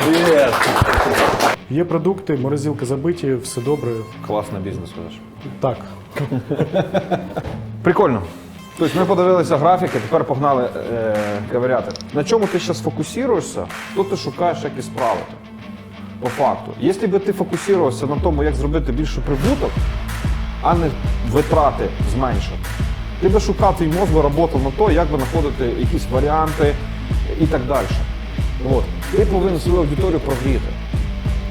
Привіт! Є продукти, морозилки забиті, все добре. Класний бізнес ведеш. Так. Прикольно. Тобто ми подивилися графіки, тепер погнали ковиряти. На чому ти зараз фокусуєшся, то ти шукаєш, як і справити. По факту. Якщо б ти фокусувався на тому, як зробити більше прибуток, а не витрати зменшити, ти би шукав твій мозок, роботу на то, як би знаходити якісь варіанти і так далі. От. Ти повинен свою аудиторію прогріти.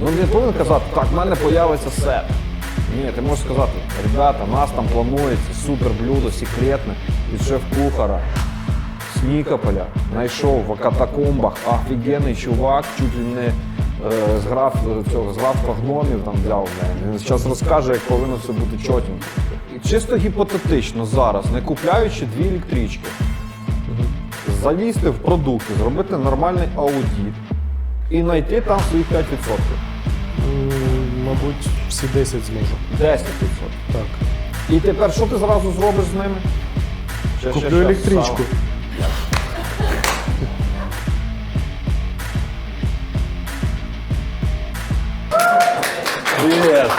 Ну, не повинен казати, так, в мене з'явиться сет. Ні, ти можеш сказати, ребята, у нас там планується супер блюдо секретне від шеф-кухара з Нікополя. Знайшов в катакомбах офігенний чувак, чуть ли не з графства гномів там взяв. Він зараз розкаже, як повинно все бути чотенько. І чисто гіпотетично зараз, не купляючи 2 електрички, залізти в продукти, зробити нормальний аудит і знайти там своїх 5%. Мабуть, всі 10 зможу. 10%. Так. І тепер що ти зразу зробиш з ними? Куплю електричку. Привіт!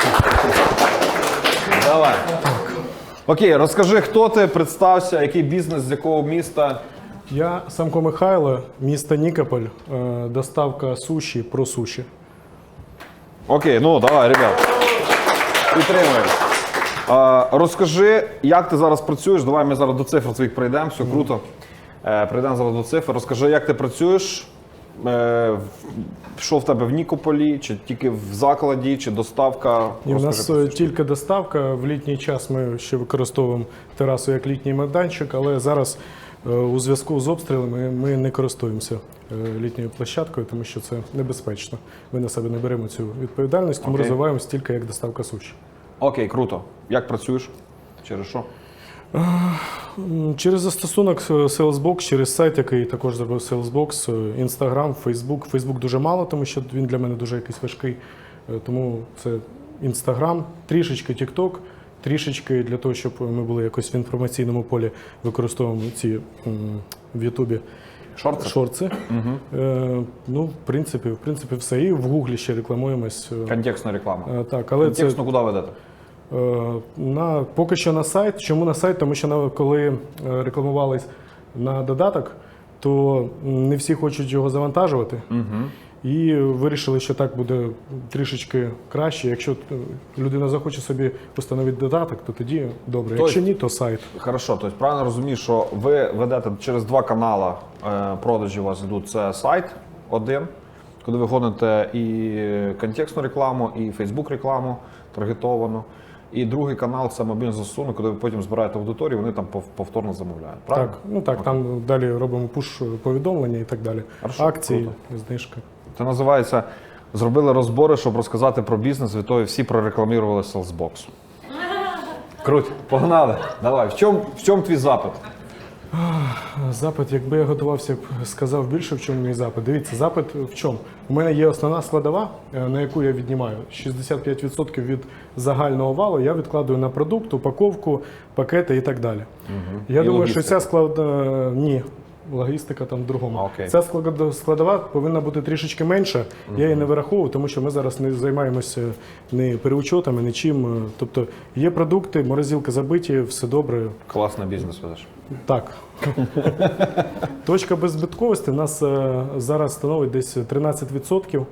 Давай. Окей, розкажи, хто ти, представся, який бізнес, з якого міста? Я Самко Михайло, місто Нікополь, доставка суші про суші. Окей, ну давай, ребят. Підтримуємо. Розкажи, як ти зараз працюєш. Давай ми зараз до цифр твоїх прийдемо, все круто. Прийдемо зараз до цифр. Розкажи, як ти працюєш, що в тебе в Нікополі, чи тільки в закладі, чи доставка? І в нас тільки доставка. В літній час ми ще використовуємо терасу як літній майданчик, але зараз у зв'язку з обстрілами ми не користуємося літньою площадкою, тому що це небезпечно. Ми на себе не беремо цю відповідальність, тому розвиваємося тільки як доставка суші. Окей, круто. Як працюєш? Через що? Через застосунок Salesbox, через сайт, який також зробив Salesbox, Instagram, Facebook. Facebook дуже мало, тому що він для мене дуже якийсь важкий. Тому це Instagram, трішечки TikTok, трішечки для того, щоб ми були якось в інформаційному полі, використовуємо ці в Ютубі шорти. Ну, в принципі, все. І в Гуглі ще рекламуємось. Контекстна реклама. Так, але контекстно куди ведете? Поки що на сайт. Чому на сайт? Тому що коли рекламувались на додаток, то не всі хочуть його завантажувати. І вирішили, що так буде трішечки краще. Якщо людина захоче собі встановити додаток, то тоді добре. Якщо ні, то сайт. Хорошо, тобто правильно розумію, що ви ведете через 2 канали продажі у вас йдуть. Це сайт один, куди ви гоните і контекстну рекламу, і Facebook рекламу таргетовану. І другий канал – це мобільний застосунок, куди ви потім збираєте аудиторію, вони там повторно замовляють. Правильно? Так, ну так, там далі робимо пуш-повідомлення і так далі. Хорошо, акції, круто. знижки. Це називається «Зробили розбори, щоб розказати про бізнес, відтоді всі прорекламували Salesbox». Круть, погнали. Давай, в чому твій запит? Запит, якби я готувався, сказав більше, в чому мій запит. Дивіться, запит в чому? У мене є основна складова, на яку я віднімаю. 65% від загального валу я відкладую на продукт, упаковку, пакети і так далі. Я думаю, що ця складова... Ні. Логістика там в другому. Ця складова повинна бути трішечки менша. Я її не вираховую, тому що ми зараз не займаємося ні переучотами, нічим. Тобто є продукти, морозилки забиті, все добре. Класний бізнес ведеш. Так. Точка беззбитковості в нас зараз становить десь 13%.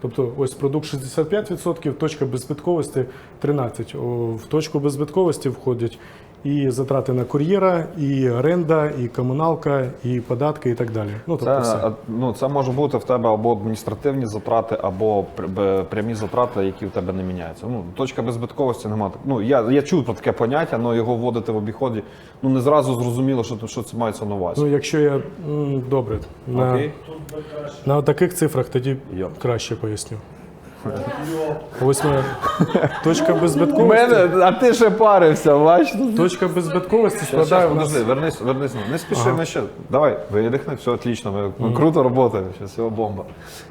Тобто ось продукт 65%, точка беззбитковості 13%. В точку беззбитковості входять і затрати на кур'єра, і оренда, і комуналка, і податки, і так далі. Ну, тобто все. Це може бути в тебе або адміністративні затрати, або прямі затрати, які в тебе не міняються. Ну, точка беззбитковості немає. Ну, я чув про таке поняття, але його вводити в обіході, ну, не зразу зрозуміло, що це мається на увазі. Ну, якщо я, добре, на таких цифрах тоді краще поясню. Ось моя точка беззбитковості. А ти ще парився, бачиш? Точка беззбитковості складає у нас... Вернись. Не спіши, ми ще. Давай, видихни, все отлично, ми круто працюємо, все бомба.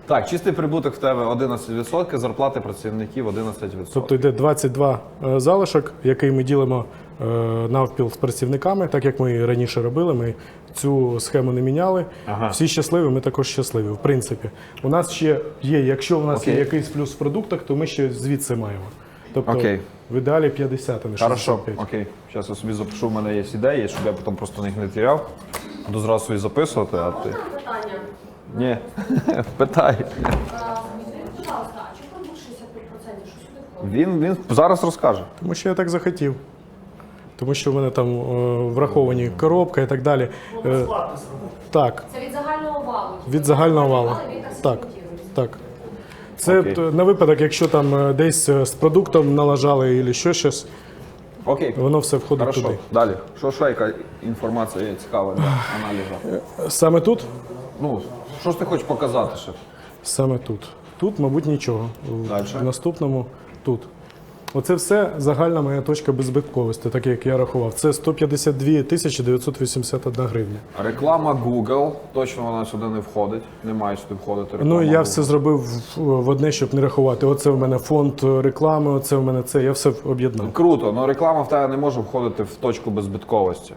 Так, чистий прибуток в тебе 11%, зарплати працівників 11%. Тобто йде 22 залишок, який ми ділимо навпіл з працівниками, так як ми і раніше робили. Ми цю схему не міняли. Ага. Всі щасливі, ми також щасливі. В принципі, у нас ще є, якщо у нас Окей. є якийсь плюс в продуктах, то ми ще звідси маємо. Тобто Окей. в ідеалі 50, а не 65. Хорошо, окей. Зараз я собі запишу, в мене є ідеї, щоб я потім просто їх не тіряв. Буду зразу собі записувати, а ти. Можна питання? Ні, питай. Скажіть, пожалуйста, а чому продукт 65%? Що сюди входить? Він зараз розкаже. Тому що я так захотів. Тому що в мене там враховані коробка і так далі. Так, Це від загального валу? від загального валу. Але він так Так, сегментується. так. Це Окей. на випадок, якщо там десь з продуктом налажали або що щось, Окей. воно все входить Хорошо. туди. Далі. Що ще яка інформація є цікава для аналізу? Саме тут? Ну, що ж ти хочеш показати ще? Саме тут. Тут, мабуть, нічого. Дальше. В наступному тут. Оце все загальна моя точка беззбитковості, так як я рахував. Це 152 тисячі 981 гривня. Реклама Google. Точно вона сюди не входить. Не має сюди входити реклама Ну, я Google. все зробив в одне, щоб не рахувати. Оце в мене фонд реклами, оце в мене це. Я все об'єднав. Круто, але реклама в тебе не може входити в точку беззбитковості.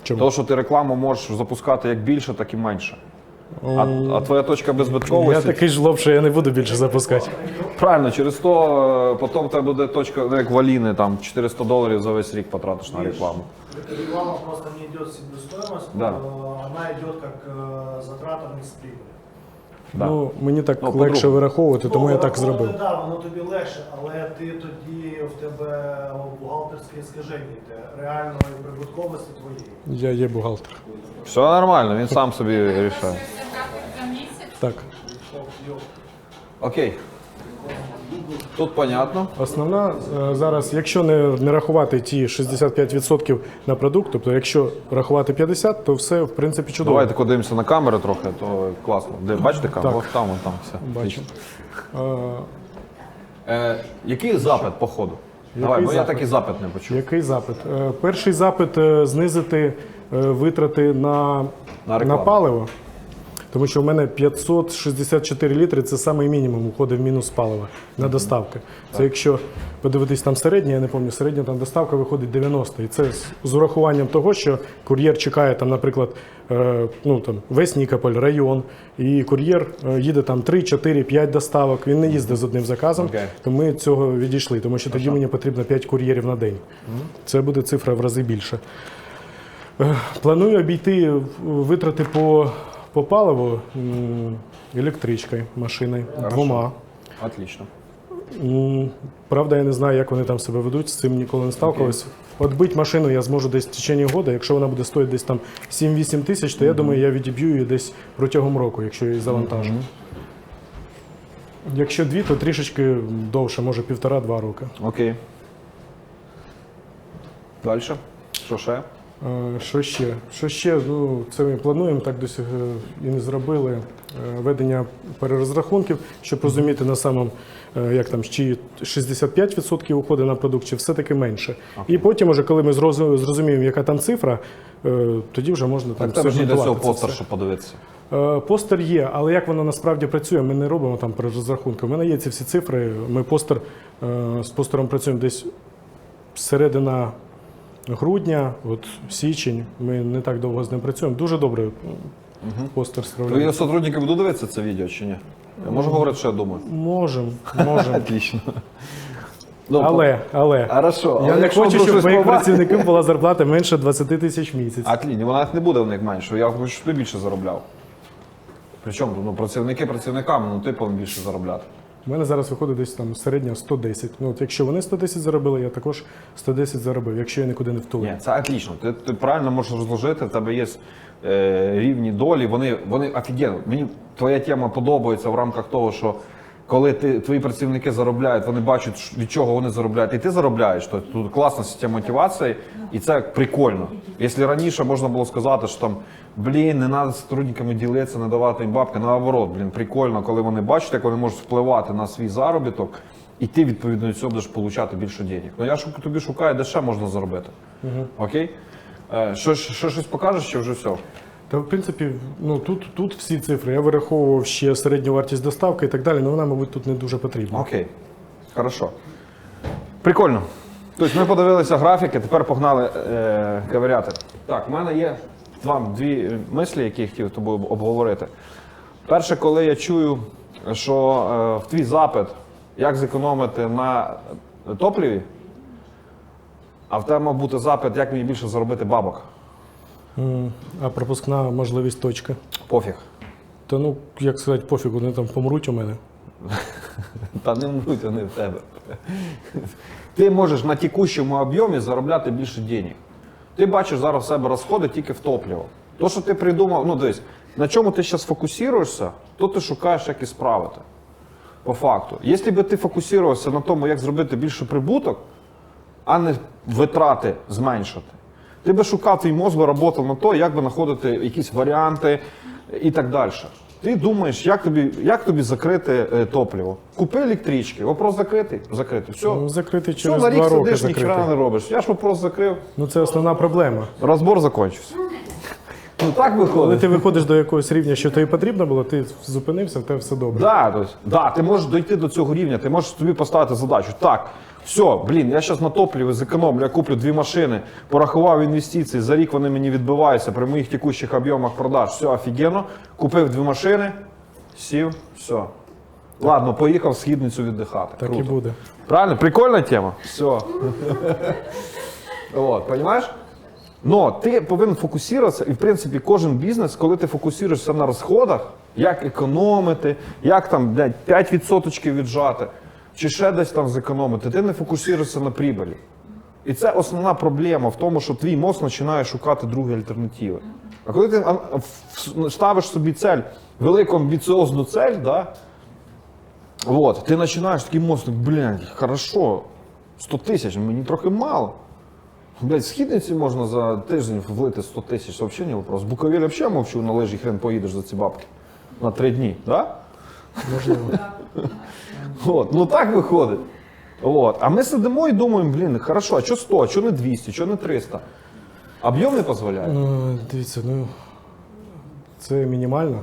Чому? Тому що ти рекламу можеш запускати як більше, так і менше. А твоя точка Я беззбитковості. такий жлоб, що я не буду більше запускати. Правильно, через то потім в тебе буде точка, ну, як в Аліни, там $400 за весь рік потратиш на рекламу. Реклама просто не идет в себестоимость, Да. она идет как затрата вниз с прибыли. Да. Ну, мені так Ну, легше по-другому. вираховувати, тому я так враховувати, зробив. Да, воно тобі легше, але ти тоді в тебе бухгалтерське скаження йде реальної прибутковості твоєї. Я є бухгалтер. Все нормально, він сам собі рішає. Так. Окей. Тут понятно. Основна зараз, якщо не рахувати ті 65% на продукт, тобто якщо рахувати 50%, то все в принципі чудово. Давайте подивимося на камери трохи, то класно. Де, бачите камеру? Так. Ось там, вон там все. Бачимо. Який запит по ходу? Давай, бо я запит? такий запит не почув. Який запит? Перший запит знизити витрати на рекламу. паливо. Тому що в мене 564 літри це самий мінімум уходить в мінус палива на доставки. Це якщо подивитись там середня, я не пам'ятаю, середня там доставка виходить 90. І це з урахуванням того, що кур'єр чекає там, наприклад, ну там весь Нікополь, район, і кур'єр їде там 3, 4, 5 доставок. Він не їздить з одним заказом, Окей. то ми від цього відійшли, тому що тоді мені потрібно 5 кур'єрів на день. Це буде цифра в рази більше. Планую обійти витрати по паливу електричкою, машиною, двома. Отлично. Правда, я не знаю, як вони там себе ведуть, з цим ніколи не сталкувався. Отбити машину я зможу десь в течение року. Якщо вона буде стоїти десь там 7-8 тисяч, то я думаю, я відіб'ю її десь протягом року, якщо я її завантажу. Якщо 2, то трішечки довше, може 1,5-2 роки. Окей. Далі. Що ще? Що ще? Що ще? Ну, це ми плануємо, так досі і не зробили. Ведення перерозрахунків, щоб розуміти на самому, як там, чи 65% уходить на продукт, чи все-таки менше. І потім, уже, коли ми зрозуміємо, яка там цифра, тоді вже можна там Так тебе ж не для цього сегментувати це постер, все. щоб подивитися. Постер є, але як воно насправді працює, ми не робимо там перерозрахунки. У мене є ці всі цифри, ми з постером працюємо десь середина грудня, от січень, ми не так довго з ним працюємо. Дуже добре постер Твої справляється. сотрудники будуть дивитися це відео чи ні? Я можу говорити, що я думаю? Можемо. Отлично. Ну, Але Хорошо. я Але не якщо хочу, вдруг щоб щось моїх побачить- працівників була зарплата менше 20 тисяч в місяць. Ні, вона не буде в них менше. Я хочу, щоб ти більше заробляв. Причому ну, працівники працівниками, ну ти повинен більше заробляти. У мене зараз виходить десь там середня 110. Ну, от якщо вони 110 заробили, я також 110 заробив, якщо я нікуди не втулив. Ні, це отлично. Ти правильно можеш розложити, в тебе є рівні долі, вони офігенно. Мені твоя тема подобається в рамках того, що коли твої працівники заробляють, вони бачать, від чого вони заробляють, і ти заробляєш, то тут класна система мотивації, і це прикольно. Якщо раніше можна було сказати, що там, блін, не треба з сотрудниками ділитися, не давати їм бабки, наоборот, блін, прикольно, коли вони бачать, як вони можуть впливати на свій заробіток, і ти, відповідно, від цього будеш отримати більше денег. Ну я тобі шукаю, де ще можна заробити. Окей? Щось покажеш, чи вже все? Та в принципі, ну тут всі цифри. Я вираховував ще середню вартість доставки і так далі, але вона, мабуть, тут не дуже потрібна. Окей. Хорошо. Прикольно. Тобто ми подивилися графіки, тепер погнали ковиряти. Так, в мене є дві мислі, які я хотів з тобою обговорити. Перше, коли я чую, що в твій запит, як зекономити на топливі, а в тебе мав бути запит, як мені більше заробити бабок. А пропускна можливість точка. Пофіг. Та ну, як сказати, пофіг, вони там помруть у мене. Та не мруть вони в тебе. Ти можеш на текущому об'ємі заробляти більше денег. Ти бачиш зараз в себе розходи тільки в топливо. То, що ти придумав, ну дивись, на чому ти зараз фокусуєшся, то ти шукаєш, як і справити. По факту. Якщо б ти фокусувався на тому, як зробити більше прибуток, а не витрати зменшити, ти би шукав, твій мозок працював на то, як би знаходити якісь варіанти і так далі. Ти думаєш, як тобі закрити топливо. Купи електрички, вопрос закритий? Закритий. Все. Ну, закрити Все, через на 2 рік роки сидиш, ніхера закрити. не робиш. Я ж вопрос закрив, Ну це основна проблема. розбор закінчився. Ну так Коли виходить. ти виходиш до якогось рівня, що тобі потрібно було, ти зупинився, в тебе все добре. Да, ти можеш дойти до цього рівня, ти можеш собі поставити задачу. Так, все, блін, я зараз на топливі зекономлю, я куплю 2 машини, порахував інвестиції, за рік вони мені відбиваються при моїх текущих об'ємах продаж, все офігенно, купив 2 машини, сів, все. Ладно, поїхав в східницю віддихати. Так Круто. і буде. Правильно? Прикольна тема? Все. Вот, понимаешь? Но ти повинен фокусуватися, і в принципі кожен бізнес, коли ти фокусуєшся на розходах, як економити, як там 5% віджати, чи ще десь там зекономити, ти не фокусуєшся на прибулі. І це основна проблема в тому, що твій мозок починає шукати другі альтернативи. А коли ти ставиш собі цель, велику амбіціозну цель, да, вот, ти починаєш такий мозок, блядь, хорошо, 100 тисяч, мені трохи мало. Блядь, в східниці можна за тиждень влити 100 тисяч, взагалі не вопрос. Буковель взагалі мовчу, на лижі хрен поїдеш за ці бабки. На 3 дні, да? Можливо. От, ну так виходить. От. А ми сидимо і думаємо, блін, хорошо, а що 100, а що не 200, що не 300? Об'єм не дозволяє. Ну, дивіться, ну це мінімально.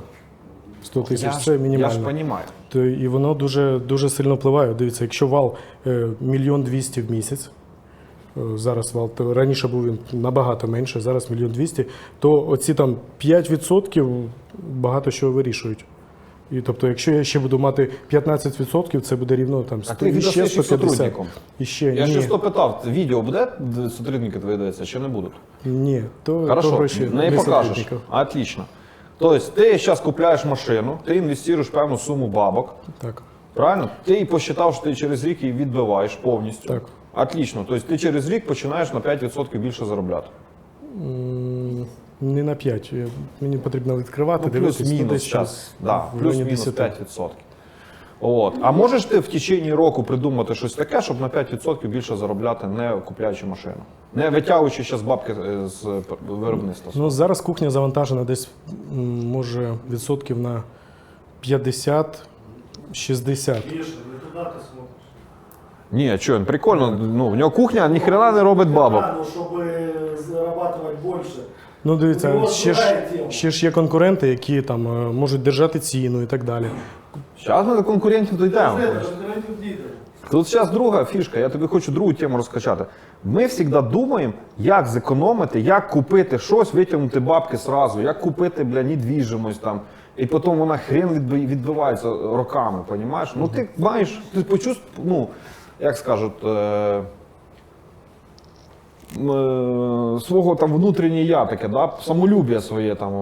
100 тисяч Я це ж мінімально. розумію. То, і воно дуже, дуже сильно впливає. Дивіться, якщо вал 1 200 000 в місяць, зараз вал, то раніше був він набагато менше, зараз 1 200 000, то оці там 5% багато що вирішують. І тобто, якщо я ще буду мати 15%, це буде рівно там 100, А ти і ще віддаси 150. сотрудникам? І ще, Я ні, ще що питав, відео буде сотрудники твої дивитися, чи не будуть? ні, то Хорошо, гроші не покажеш. сотрудників. Отлично. Тобто ти зараз купляєш машину, ти інвестуєш певну суму бабок, Так. правильно? Ти і посчитав, що ти через рік її відбиваєш повністю. Так. Отлично. Тобто ти через рік починаєш на 5% більше заробляти. Не на 5. Мені потрібно відкривати, дивитися. Плюс-мінус десь там зараз. Да, в районі плюс-мінус 10. 5%. От. А можеш ти в течение року придумати щось таке, щоб на 5% більше заробляти, не купляючи машину? Не витягуючи зараз бабки з виробництва. Ну, зараз кухня завантажена десь, може, відсотків на 50-60. Більше, не туди ти смотриш. Ні, а що, прикольно, ну, в нього кухня ніхрена не робить бабок. Да, ну, щоб зарабатывать більше. Ну, дивіться, Ну, ще ж є конкуренти, які там можуть держати ціну і так далі. Зараз ми до конкурентів дійдемо. Конкурентів діти. Тут зараз друга фішка, я тобі хочу другу тему розкачати. Ми завжди думаємо, як зекономити, як купити щось, витягнути бабки сразу, як купити, бля, недвіжимость там. І потім вона хрен відбивається роками, розумієш? Ну ти маєш, ти почувствуєш, ну, як скажуть, свого там внутрішнє я таке, да? Самолюбие своє там,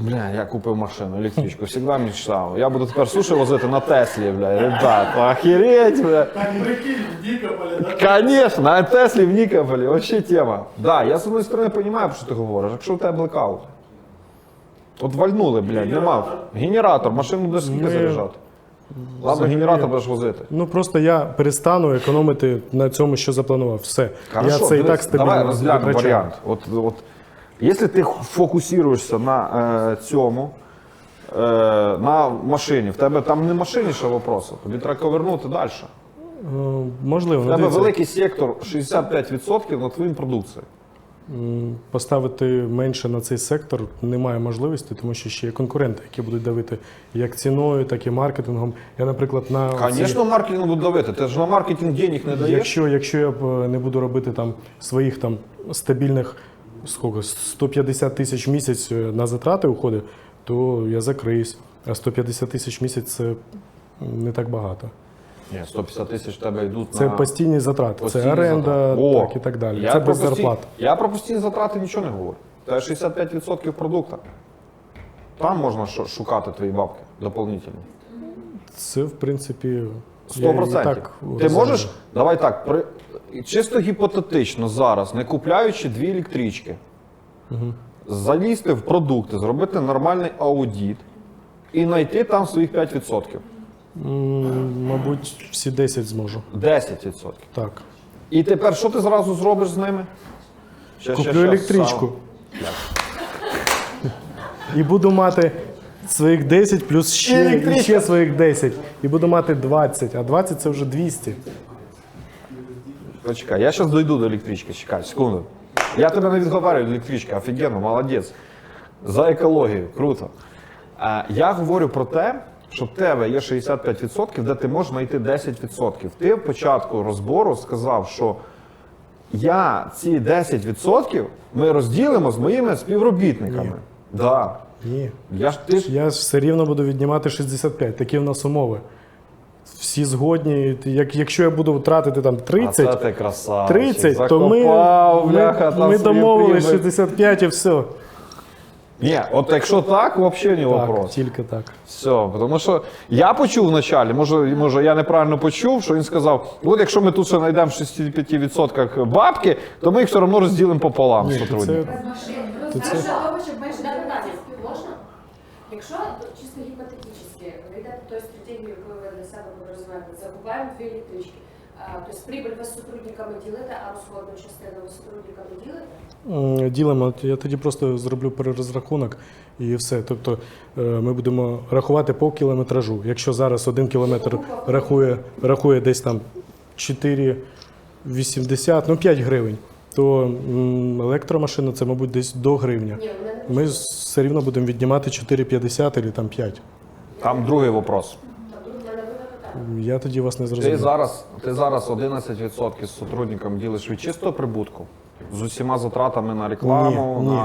бля, я купив машину, електричку, завжди мечтав. Я буду тепер суші возити на Теслі, бля, ребята, охереть, бля. Так прикинь, в Нікополі, да? Конечно, на Теслі в Нікополі, вообще тема. Да, я з одної сторони розумію, про що ти говориш, якщо у тебе блекаут. От вальнули, блядь, нема. Генератор, машину будеш скільки Ми- заряджати? Ладно, генератор будеш возити. Ну, просто я перестану економити на цьому, що запланував. Все. Хорошо, я це і дивись, так стабільно давай розглянемо витрачаю. варіант. От, якщо ти фокусуєшся на цьому, на машині, в тебе там не машині ще вопроси, тобі треба повернути далі. Можливо, В ну, тебе дивіться. великий сектор 65% на твоїй продукції. Поставити менше на цей сектор немає можливості, тому що ще є конкуренти, які будуть давити як ціною, так і маркетингом. Я, наприклад, Звісно, маркетинг буде давити. Ти ж на маркетинг денег не даєш. Якщо я не буду робити там своїх там стабільних 150 тисяч в місяць на затрати уходить, то я закриюсь. А 150 тисяч в місяць це не так багато. Ні, 150 тисяч в тебе йдуть Це на... постійні затрати, постійні це оренда, затрати. О, так і так далі. Я Це без про постій- зарплат. Я про постійні затрати нічого не говорю. Це 65% продукту. Там можна шукати твої бабки дополнительно. Це, в принципі, 100%. так Ти можеш, давай так, чисто гіпотетично зараз, не купляючи 2 електрички, залізти в продукти, зробити нормальний аудит і знайти там своїх 5%. Мабуть, всі 10 зможу. 10%. Так. І тепер що ти зразу зробиш з ними? Куплю електричку. І буду мати своїх 10 плюс ще своїх 10. І буду мати 20, а 20 це вже 200. Почекай, я зараз дойду до електрички, чекай, секунду. Я тебе не відговарюю, електричка, офігенно, молодець. За екологію, круто. Я говорю про те, що в тебе є 65%, де ти можеш знайти 10%. Ти в початку розбору сказав, що я ці 10% ми розділимо з моїми співробітниками. Ні. Да. Ні. Ти ж Я все рівно буду віднімати 65. Такі в нас умови. Всі згодні. Якщо я буду втратити там 30, А це ти красавчик. 30, то Закопав, бляха, там ми свою домовились прибыль. 65 і все. Ні, от якщо так, взагалі не Так, вопрос. тільки так. Все, тому що я почув вначалі, може я неправильно почув, що він сказав, от якщо ми тут ще знайдемо в 65% бабки, то ми їх все одно розділимо пополам Ні, з то сотрудниками. це- Це це- того, щоб менше депутатів можна? Якщо чисто гіпотетично, ви йдете тою стратегією, яку ви для себе розвиваєте, закупаємо 2 електрички, тобто прибыль ви з сотрудниками ділите, а розходну частину ви з сотрудниками ділите? Ділимо, я тоді просто зроблю перерозрахунок і все. Тобто ми будемо рахувати по кілометражу. Якщо зараз 1 кілометр рахує десь там 4,80, ну 5 гривень, то електромашина це, мабуть, десь до гривня. Ні, вони не Ми все рівно будемо віднімати 4,50 або там 5. Там другий вопрос. тут в мене виникає. Я тоді вас не Ти зрозумів. зараз 11% з сотрудниками ділиш від чистого прибутку, з усіма затратами на рекламу, Ні, ні.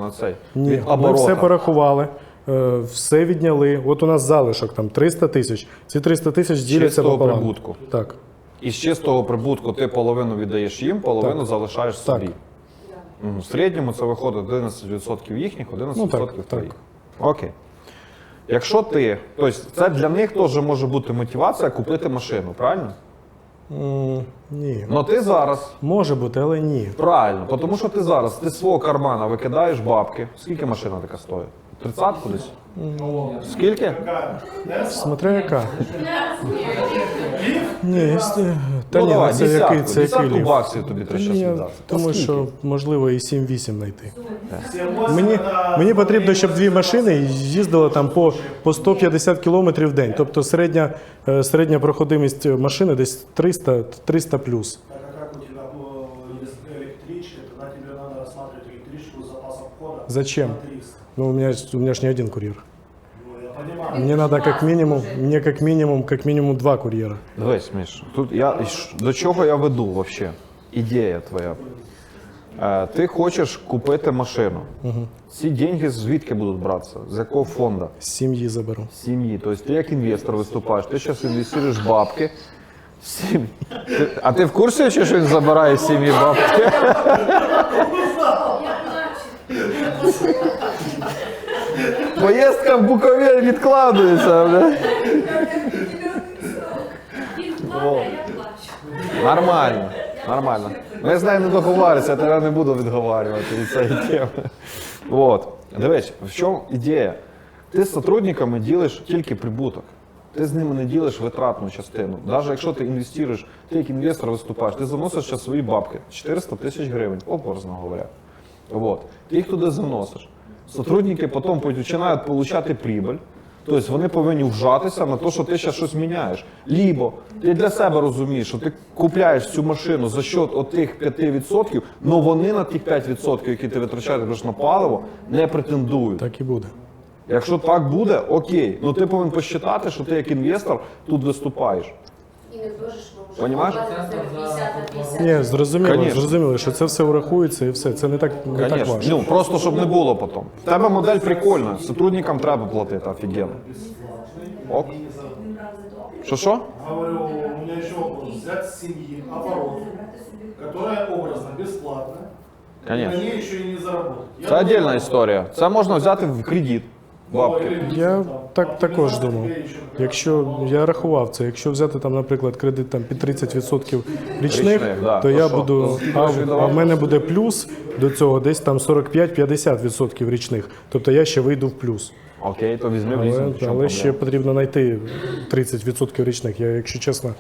на цей, Ні, від ми оборота. все порахували, все відняли. От у нас залишок там 300 тисяч. Ці 300 тисяч діляться чистого пополам. прибутку. Так. І з чистого прибутку ти половину віддаєш їм, половину Так. залишаєш Так. собі. В середньому це виходить 11% їхніх, 11% Ну, так, твоїх. так. Окей. Якщо ти, тобто це для них теж може бути мотивація купити машину, правильно? Ні. Ну ти зараз, Може бути, але ні. правильно, тому що ти зараз ти з свого кармана викидаєш бабки. Скільки машина така стоїть? 30-ку десь? Скільки? Смотря яка. Ні, та Ну ні, давай, це який це десятку який ліфт. баксів тобі треба зараз Я віддати. думаю, Скільки? що можливо і 7-8 знайти. Мені, Мені потрібно, щоб 2 машини їздили там по 150 км в день. Тобто середня проходимість машини десь 300 плюс. Так как у тебя есть электричка, тогда тебе надо рассматривать электричку с запасом хода Зачем? на 300. Ну, у меня ж не один курьер. Ну, я понимаю. Мне надо как минимум 2 курьера. Дивись, Міш, тут до чого я веду взагалі? Ідея твоя. Ти хочеш купити машину. Ці деньги звідки будуть братися? З якого фонду? З сім'ї заберу. З сім'ї. Тобто ти як інвестор виступаєш, ти зараз інвестуєш бабки. А ти в курсі, що він забирає з сім'ї бабки? Поїздка в Буковель відкладується. Бля. Він платить, а я плачу. Нормально, нормально. Ми з нею не договорюся, я тебе не буду відговарювати від цієї теми. От. Дивись, в чому ідея? Ти з сотрудниками ділиш тільки прибуток. Ти з ними не ділиш витратну частину. Навіть якщо ти інвестуєш, ти як інвестор виступаєш, ти заносиш ще свої бабки. 400 тисяч гривень, образно говоря. От. Ти їх туди заносиш. Сотрудники потім починають отримати прибыль. Тобто вони повинні вжатися на те, що ти ще щось міняєш. Лібо ти для себе розумієш, що ти купляєш цю машину за счет отих 5%, але вони на тих 5%, які ти витрачаєш на паливо, не претендують. Так і буде. Якщо так буде, окей. Ну ти повинен посчитати, що ти як інвестор тут виступаєш. І не дуже ж ми вже Понімаєш? 50 на 50. Ні, зрозуміло, Конечно. зрозуміло, що це все врахується і все. Це не так Конечно. важко. Ну, просто щоб не було потім. В тебе модель прикольна, сотрудникам треба платити, офігенно. Ок. Що? Говорю, у меня еще вопрос. Взять с семьи оборот, которая образно бесплатная, и на Конечно. ней еще и не заработать. Я Це думаю, віддільна історія. Це можна взяти в кредит. Бабки. Я так також думав. Якщо я рахував це, якщо взяти там, наприклад, кредит там під 30% річних, Річних, да. то То я що? буду, То скільки а, ж а віддавати? в мене буде плюс до цього десь там 45-50% річних. Тобто я ще вийду в плюс. Окей, то візьми в Але, лізинг. в чому але ще проблема? потрібно знайти 30% річних. Я, якщо чесно,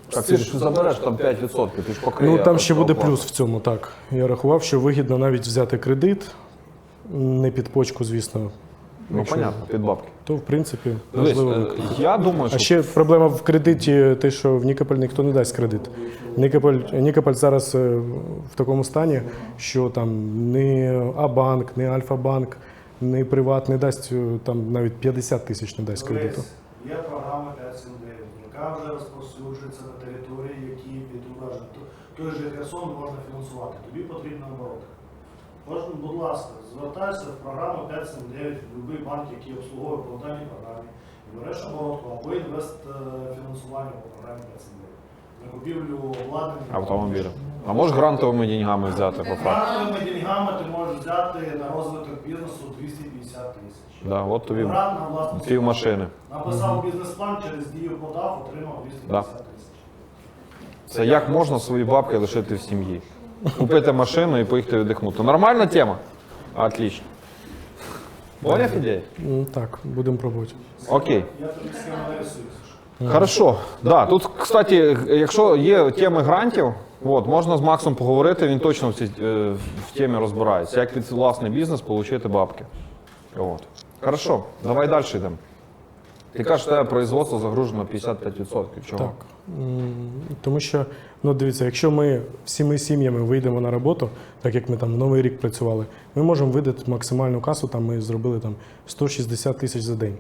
Так ти ж забереш там 5%, ти ж покриє. ну там ще буде оплату. плюс в цьому. Так я рахував, що вигідно навіть взяти кредит, не під почку, звісно. Ну, Якщо- понятно, під бабки. То в принципі Дивись, можливо. я думаю, А що ще проблема в кредиті, те, що в Нікополь ніхто не дасть кредит. Нікополь зараз в такому стані, що там ні А-банк, ні Альфа-банк, ні Приват не дасть, там навіть 50 тисяч не дасть кредиту. Є програма 579, яка вже розповсюджується на території, які під ураженням. Той же Херсон можна фінансувати. Тобі потрібно обороти. Кожен, будь ласка, звертайся в програму 579, в будь-який банк, який обслуговує по даній програмі, і береш оборотку або інвестфінансування по програмі 579. На купівлю обладнання. автомобілів. А можеш грантовими деньгами взяти по факту? Грантовими деньгами ти можеш взяти на розвиток бізнесу 250 тисяч. Да, от тобі Грант на власну пів машини. Написав бізнес-план, через дію подав, отримав 250 тисяч. Це як можна свої бабки лишити в сім'ї? Купити машину і поїхати віддихнути. Нормальна тема? Отлично. Поняв ідею? Так, будемо пробувати. Окей. Я тобі схему нарисую. Хорошо. Да, тут, кстати, якщо є теми грантів, от, можна з Максом поговорити, він точно в темі розбирається. Як під власний бізнес отримати бабки. От. Хорошо, давай далі йдемо. Ти кажеш, що тебе производство загружено 55%. Чого? Так. Тому що, ну дивіться, якщо ми всіми сім'ями вийдемо на роботу, так як ми там Новий рік працювали, ми можемо видати максимальну касу, там ми зробили там 160 тисяч за день.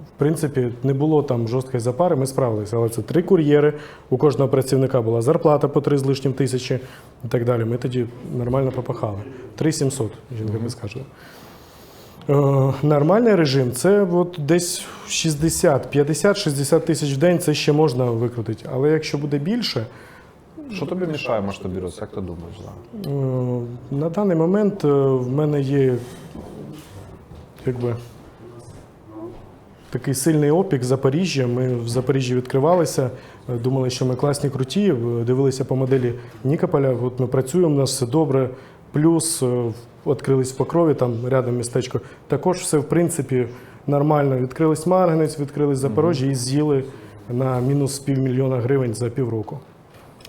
В принципі, не було там жорсткої запари, ми справилися, але це 3 кур'єри, у кожного працівника була зарплата по 3 з лишнім тисячі і так далі. Ми тоді нормально попахали. 3700, жінка би скаже. Нормальний режим це от десь 50-60 тисяч в день, це ще можна викрутити. Але якщо буде більше, Що тобі мішає масштабіруватися, як ти думаєш зараз? на даний момент в мене є якби такий сильний опік Запоріжжя. Ми в Запоріжжі відкривалися, думали, що ми класні, круті, дивилися по моделі Нікополя. От ми працюємо, у нас все добре. Плюс відкрились в Покрові, там рядом містечко. Також все в принципі нормально. Відкрились Марганець, відкрились Запоріжжя і з'їли на мінус $500 000 гривень за півроку.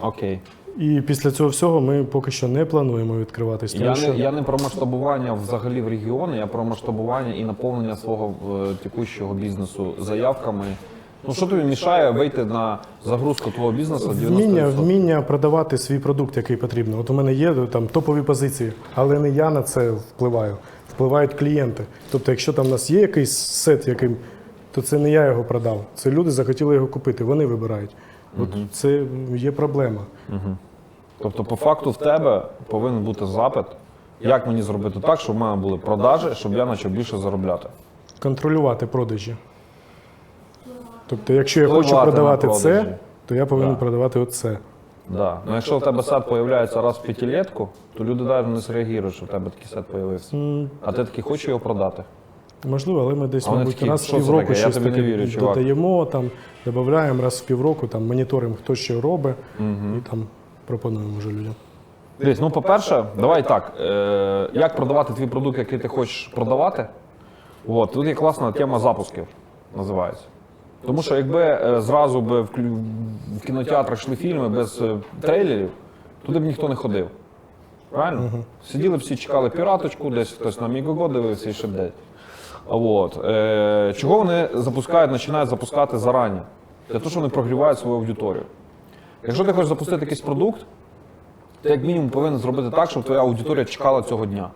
Окей. І після цього всього ми поки що не плануємо відкриватись. Я не про масштабування взагалі в регіони, я про масштабування і наповнення свого текущого бізнесу заявками. Ну що тобі мішає вийти на загрузку твого бізнесу 90%? Вміння продавати свій продукт, який потрібно. От у мене є там топові позиції, але не я на це впливаю. Впливають клієнти. Тобто, якщо там у нас є якийсь сет, то це не я його продав. Це люди захотіли його купити, вони вибирають. От це є проблема. Тобто, по факту, в тебе повинен бути запит, як мені зробити так, щоб в мене були продажі, щоб я почав більше заробляти. Контролювати продажі. Тобто, якщо я Впливати хочу на продавати продажі. це, то я повинен Да. продавати оце. Да. Ну, якщо в тебе сет з'являється раз в п'ятилетку, то люди навіть не зреагують, що в тебе такий сет з'явився. А ти такий хочеш його продати. Можливо, але ми десь, А вони мабуть, такі, раз в що це півроку таке? Я щось тобі не таке вірю, чувак. додаємо, там, додаємо раз в півроку, там, моніторимо, хто що робить, і там пропонуємо вже людям. Дивись, ну по-перше, давай так. Як продавати твій продукт, який ти хочеш продавати? От, тут є класна тема запусків, називається. Тому що якби зразу би в кінотеатрах йшли фільми без трейлерів, туди б ніхто не ходив. Правильно? Сиділи б всі, чекали піраточку, десь хтось на Мігого дивився і ще десь. От. Чого вони починають запускати зарані? Для того, що вони прогрівають свою аудиторію. Якщо ти хочеш запустити якийсь продукт, ти як мінімум повинен зробити так, щоб твоя аудиторія чекала цього дня.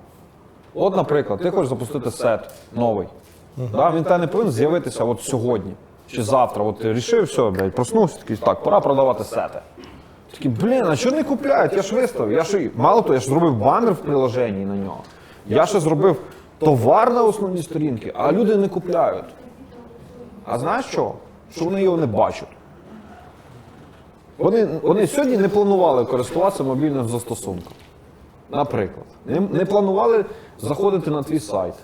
От, наприклад, ти хочеш запустити сет новий. Да? Він тебе не повинен з'явитися от сьогодні чи завтра. От ти рішив, все, блядь, проснувся, такий, так, пора продавати сети. Такі, блін, а що не купляють? Я ж виставив. Мало того, я ж зробив банер в приложенні на нього. Я ще зробив товар на основній сторінці, а люди не купляють. А знаєш що? Що вони його не бачать. Вони сьогодні не планували користуватися мобільним застосунком. Наприклад. Не планували заходити на твій сайт.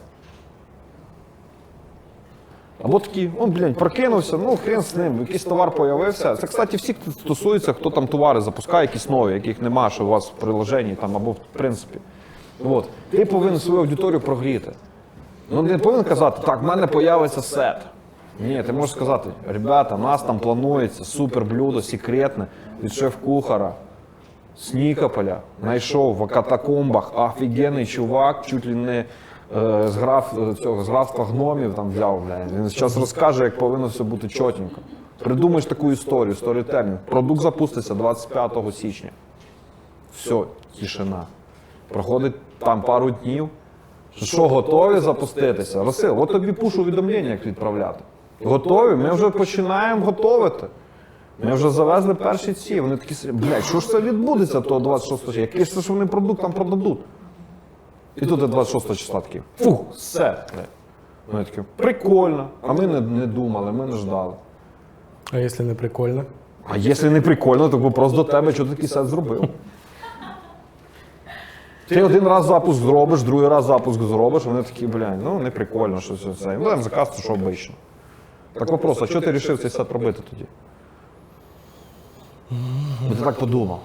Або такі, прокинувся, хрен з ним, якийсь товар з'явився. Це, кстати, всі стосується, хто там товари запускає, якісь нові, яких нема, що у вас в приложенні там, або в принципі. От. Ти повинен свою аудиторію прогріти. Ти не повинен казати, так, в мене з'явиться сет. Ні, ти можеш сказати, ребята, у нас там планується суперблюдо, секретне, від шеф-кухара з Нікополя, знайшов в катакомбах офігенний чувак, чуть ли не з графства гномів там взяв, він зараз розкаже, як повинно все бути чотенько. Придумаєш таку історію, сторітелінг. Продукт запуститься 25 січня. Все, тишина. Проходить там пару днів. Що, готові запуститися? Расил, от тобі пуш-увідомлення, як відправляти. Готові? Ми вже починаємо готувати. Ми вже завезли перші ці. Вони такі, блядь, що ж це відбудеться того 26 числа? Який ж це, що вони продукт там продадуть? І тут 26 числа такі, фух, все. Вони такі, прикольно. А ми не думали, ми не ждали. А якщо не прикольно? А якщо не прикольно, то просто до тебе що такий сет зробив. Ти один раз запуск зробиш, другий раз запуск зробиш, вони такі, блядь, не прикольно, що це. Ну, там заказ, то що обично. Так вопрос, а чого ти вирішив цей сет робити тоді? Ти так подумав.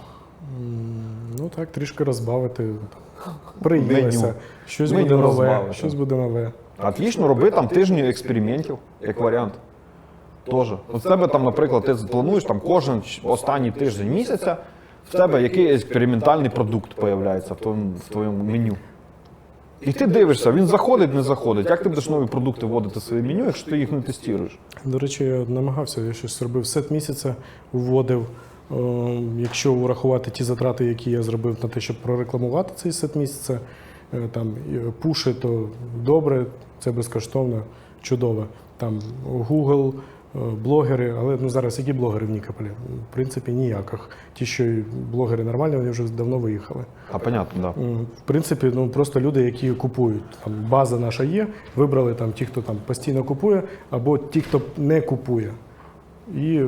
Ну так, трішки розбавити. Приїлося. Меню. Щось Меню буде нове. розбавити. Щось буде нове. Отлично, роби там тижні експериментів, як варіант. Тоже. От в тебе там, наприклад, ти плануєш там кожен останній тиждень місяця, в тебе який експериментальний продукт з'являється в твоєму меню. І ти дивишся, він заходить, не заходить. Як ти будеш нові продукти вводити в своє меню, якщо ти їх не тестуєш? До речі, я намагався, я щось зробив сет місяця, вводив. Якщо урахувати ті затрати, які я зробив на те, щоб прорекламувати цей сет місяця, там пуші, то добре, це безкоштовно, чудово. Там Google, блогери, але зараз які блогери в Нікополі? В принципі, ніяких. Ті, що блогери нормальні, вони вже давно виїхали. А, понятно, так. Да. В принципі, просто люди, які купують. Там база наша є, вибрали там ті, хто там постійно купує, або ті, хто не купує. І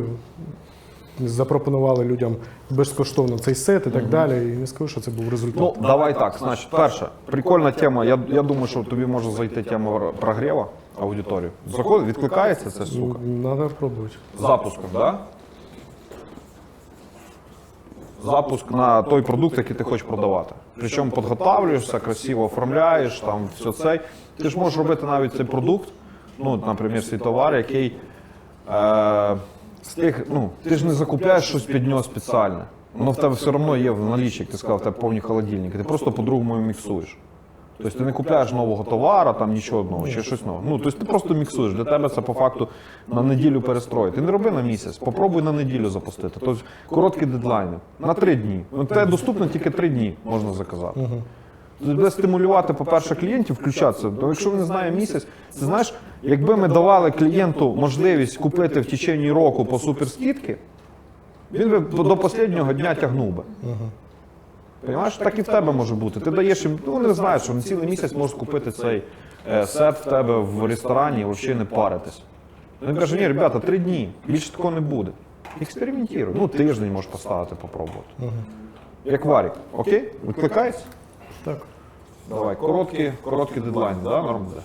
запропонували людям безкоштовно цей сет і так далі. І не скажу, що це був результат. Ну, давай так, значить, перше, прикольна тема, я думаю, що тобі може зайти тема прогріву аудиторію. Заходить, відкликається це, сука? Треба спробувати. Запуском, так? Да? Запуск на той продукт, який ти хочеш продавати. Причому підготовлюєшся, красиво оформляєш, там все це. Ти ж можеш робити навіть цей продукт, наприклад, свій товар, який ти ж не закупляєш щось під нього спеціальне. Воно в тебе все одно є в налічі, як ти сказав, в тебе повні холодильники. Ти просто по-другому його міксуєш. Тобто ти не купляєш нового товару, там нічого одного, ще щось нове. Тобто ти просто міксуєш. Для тебе це по факту на неділю перестроїти. Ти не роби на місяць, попробуй на неділю запустити. Тобто короткі дедлайни. На 3 дні. Тебе доступно тільки 3 дні можна заказати. Тобто буде стимулювати, по-перше, клієнтів включатися. Бо якщо він не знає місяць, ти знаєш, якби ми давали клієнту можливість купити в течение року по суперскидки, він би до останнього дня тягнув би. Понимаєш, так і в тебе може бути. Ти даєш їм, вони знають, що на цілий місяць можеш купити цей сет в тебе в ресторані і взагалі не паритись. Він каже, ні, ребята, 3 дні, більше такого не буде. Експериментуй. Тиждень можеш поставити, попробувати. Як варік, окей? Викликається? Так. Давай, короткий дедлайн, да, норм буде?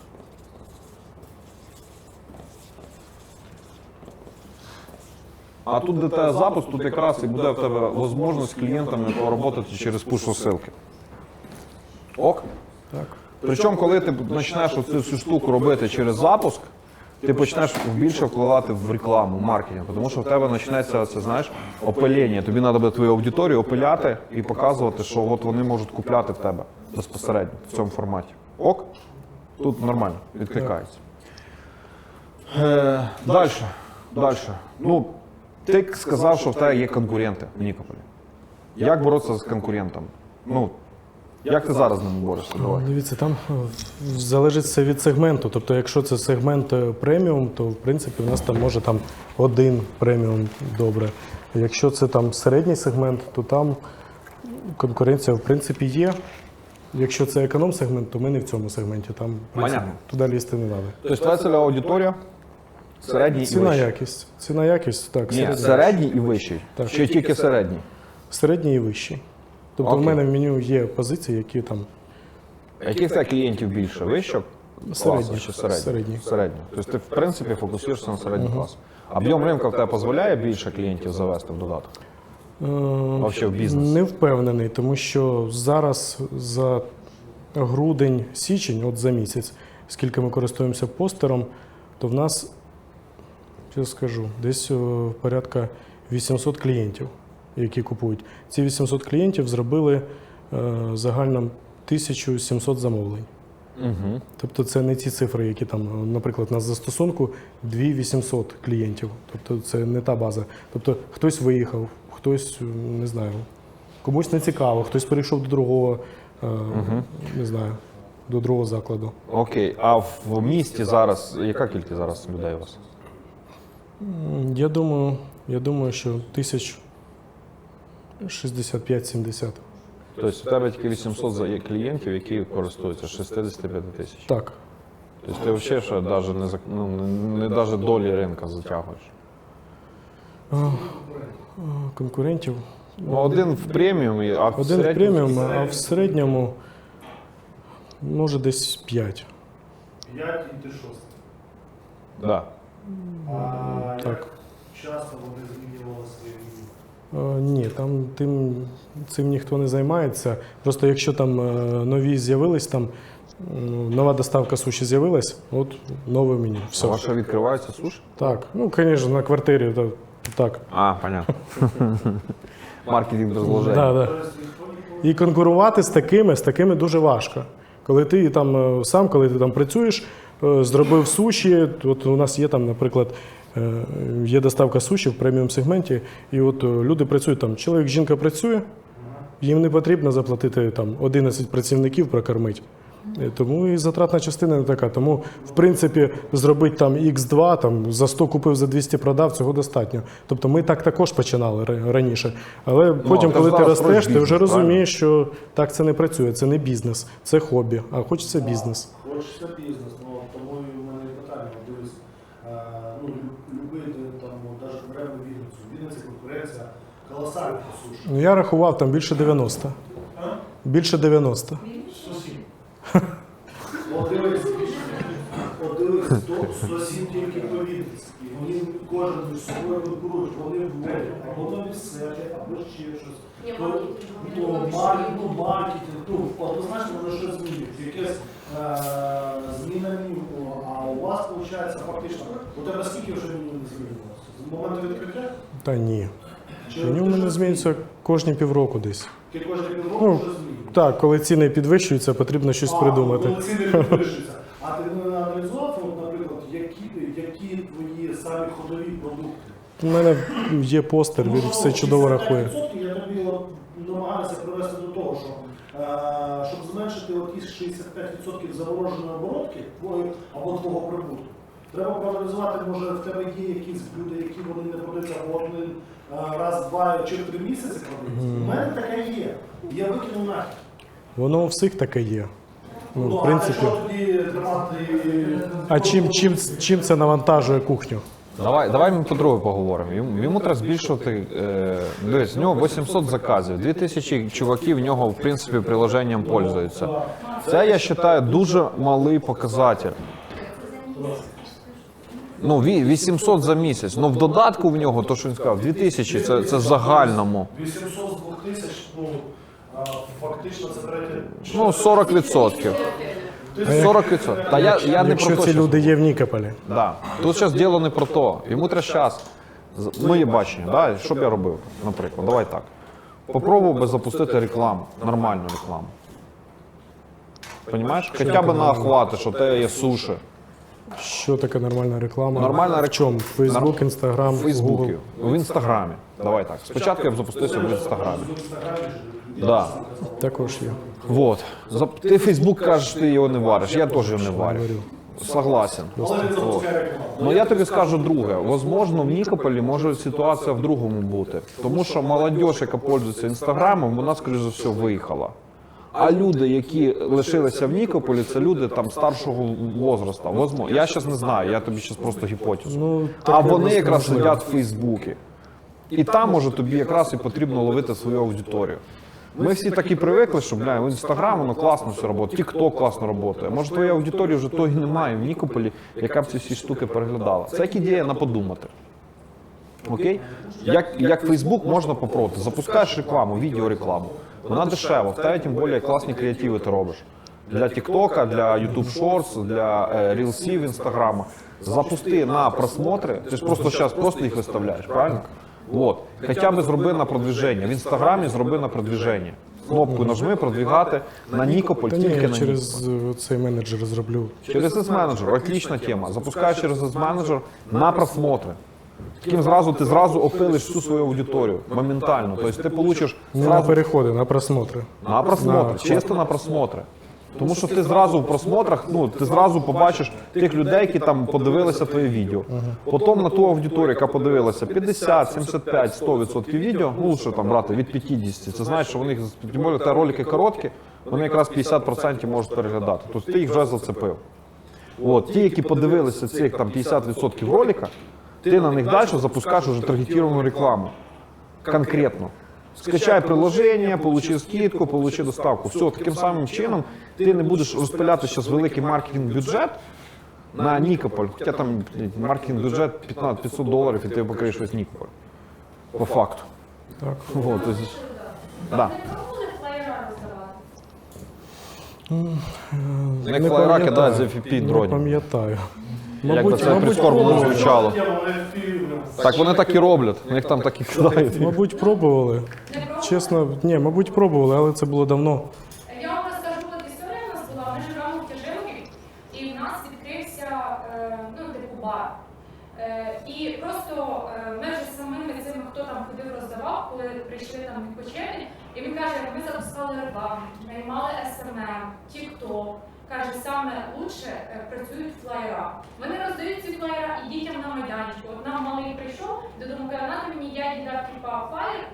А тут, де тебе запуск, тут якраз і буде в тебе можливість з клієнтами поработати через пуш-розсилки. Ок? Так. Причому, коли ти почнеш цю всю штуку робити через запуск, ти почнеш більше вкладати в рекламу, в маркетинг, тому що в тебе почнеться, це, знаєш, опилення. Тобі треба буде твою аудиторію опиляти і показувати, що от вони можуть купляти в тебе безпосередньо в цьому форматі. Ок? Тут нормально, відкликається. Далі. Ну, ти сказав, що в тебе є конкуренти в Нікополі. Як боротися з конкурентами? Ну, як ти зараз з ними борешся? Давай. Дивіться, там залежить все від сегменту. Тобто, якщо це сегмент преміум, то в принципі у нас там може там один преміум добре. Якщо це там середній сегмент, то там конкуренція в принципі є. Якщо це економ-сегмент, то ми не в цьому сегменті. Там в принципі, Понятно. туди лізти не треба. Тобто твоя цільова аудиторія середній і Ціна вищий. якість. Ціна якість, так. Ні, середня. середній і вищий. Так. Чи тільки середній? Середній і вищий. Тобто Окей. в мене в меню є позиції, які там Яких тебе клієнтів більше? Вищого класу Середній. чи середній? Середній. Середній. Тобто ти, в принципі, фокусуєшся на середній клас. Об'єм ринку в тебе дозволяє більше клієнтів завести в додаток? Вообще в бізнес? не впевнений, тому що зараз за грудень-січень, от за місяць, скільки ми користуємося постером, то в нас, я скажу, десь порядка 800 клієнтів, які купують. Ці 800 клієнтів зробили загально 1700 замовлень. Угу. Тобто це не ті цифри, які там, наприклад, на застосунку 2800 клієнтів. Тобто це не та база. Тобто хтось виїхав, хтось, не знаю, комусь не цікаво, хтось перейшов до другого, не знаю, до другого закладу. Окей. А в місті зараз, яка кількість зараз людей у вас? Я думаю, що 1065-70. Тобто в тебе тільки 800 є клієнтів, які користуються з 65 тисяч. Так. Тобто ти взагалі ще навіть не навіть долі ринка затягуєш. Конкурентів. Ну, один в преміумі, а в Один в середньому... преміум, а в середньому може десь 5. 5 і ти 6. Да. А Так. як часто вони змінювали свої меню? Ні, там цим ніхто не займається. Просто якщо там нові з'явились, там нова доставка суші з'явилась, от нове меню. А Все. ваше відкривається суші? Так, ну, звісно, на квартирі так. А, понятно. Маркетинг розложення. Да, да. І конкурувати з такими дуже важко. Коли ти там сам, коли ти там працюєш, зробив суші, от у нас є там, наприклад, є доставка суші в преміум сегменті, і от люди працюють там, чоловік, жінка працює, їм не потрібно заплатити там 11 працівників прокормити. Тому і затратна частина не така. Тому, в принципі, зробити там X2, там, за 100 купив, за 200 продав, цього достатньо. Тобто ми так також починали раніше. Але потім, це коли ти зараз ростеш, просто ти вже бізнес, розумієш, що так це не працює, це не бізнес, це хобі, а хочеться бізнес. Хочеться бізнес, ну тому і в мене і питання. Дивись, ну, любити там, навіть беремо Вінницю. Вінниця конкуренція колосальна по суші. Ну, я рахував там більше 90. Більше 90. Сусід. От дивись, 107 тільки по Вінниці. І вони кожен між собою конкурують, вони вводять або нові сети, або ще щось. Ні, Маркетинг, однозначно може щось змінюється. Якась зміна меню, а у вас виходить фактично, у тебе скільки вже меню не змінювалося? З моменту відкриття? Та ні. Чи Меню в мене змінюється кожні півроку десь. Ти кожні півроку Ну, вже змінюєш? Так, коли ціни підвищуються, потрібно щось придумати. Коли ціни підвищуються. А ти не аналізував, от, наприклад, які твої самі ходові продукти? У мене є постер, він все чудово рахує. 55% я тобі намагаюся привести до того, що щоб зменшити ті 65% замороженої оборотки або твого прибутку, треба проаналізувати, може в тебе є якісь блюда, які вони не продаються один раз, 2 чи 3 місяці продаються. У мене таке є. Я викинув нахід. Воно у всіх таке є. Ну, в А принципі. що тоді тримати? А чим це навантажує кухню? Давай ми по-друге поговоримо. Йому треба збільшувати, дивись, в нього 800 заказів, 2000 чуваків в нього, в принципі, приложенням пользуються. Це, я вважаю, дуже малий показатель. Ну, 800 за місяць. Ну, в додатку в нього, то, що він сказав, 2000, це в загальному. 800 з 2000, ну, фактично це третє. Ну, 40%. 40%. Та я не про Якщо то ці щас люди є в Нікополі. Да. Тут зараз діло не про то. Йому треба час. Моє бачення, да? Що б я робив, наприклад, давай так. Попробував би запустити рекламу, нормальну рекламу. Понимаєш? Хоча б на охвати, що в тебе є суші. Що таке нормальна реклама? Нормальна в чому? Фейсбук, Інстаграм, В Фейсбуці, Google? в Інстаграмі. Давай так. Спочатку я б запустився в Інстаграмі. Да. Також є. Вот. Ти Фейсбук кажеш, ти його не вариш. Я теж його не варю. Согласен. Вот. Ну я тобі скажу друге. Возможно, в Нікополі може ситуація в другому бути. Тому що молодь, яка пользується Інстаграмом, вона, скоріш за все, виїхала. А люди, які лишилися в Нікополі, це люди там старшого возрасту. Возможно. Я зараз не знаю, я тобі зараз просто гіпотезу. Ну, А таке вони просто якраз можливо. сидять в Фейсбуці. І там, може, тобі якраз і потрібно ловити свою аудиторію. Ми всі так і привикли, що, бля, в Інстаграм, воно класно все працює, Тік-Ток класно працює. Може, твоя аудиторія вже того і немає в Нікополі, яка б ці всі штуки переглядала. Це як ідея на подумати. Окей? Як Фейсбук можна попробувати. Запускаєш рекламу, відеорекламу. Вона дешева, в тебе тим більше класні креативи ти робиш. Для Тіктока, для YouTube Shorts, для рілсів Інстаграма. Запусти на просмотри, ти ж просто зараз просто їх виставляєш, правильно? Вот. Хоча б зроби на продвіження. В Інстаграмі зроби на продвіження. Кнопку нажми, продвігати на Нікополь, Та тільки ні, на Нікополь. через цей менеджер зроблю. Через S-менеджер, отлична тема. Запускаєш через S-менеджер на просмотри. Таким ти зразу опилиш всю свою аудиторію моментально. Тобто ти получиш Не на зразу переходи, на просмотри. на просмотри, чисто на просмотри. Тому що ти зразу в просмотрах, ну ти зразу побачиш тих людей, які там подивилися твоє відео. Потім на ту аудиторію, яка подивилася 50, 75, 100% відео, ну лучше там брати від 50. Це значить, що вони, тим більше, те ролики короткі, вони якраз 50% можуть переглядати. Тобто ти їх вже зацепив. От, ті, які подивилися цих там 50% ролика, ти на них далі запускаєш вже таргетовану рекламу. Конкретно. Скачай приложення, получи скидку, получи доставку. Все, таким самим чином ти не будеш розпиляти зараз великий маркетинг-бюджет на Нікополь, хоча там маркетинг-бюджет $500 і ти покриєш весь Нікополь. По факту. Так. Вот, то есть, да. Не пробували флаєра роздавати? Як флаєра кидають з FPP Не дронів. пам'ятаю. Як би це прискорбно не звучало. Так, Так вони так і роблять, у них там так і кидають. Мабуть, пробували. Не пробували? Чесно, ні, мабуть, пробували, але це було давно. Я вам розкажу, от історія у нас була. Ми живемо в Тяжилові, і в нас відкрився типу бар. І просто ми вже самими цими, хто там ходив, роздавав, коли прийшли там відпочити, і він каже, ми запускали рекламу, наймали SMM, TikTok. Каже, саме лучше працюють флаєра. Вони роздають ці флаєра і дітям на майданчику. От нам малий прийшов, додому каже, на мені я дідав типа флаєр,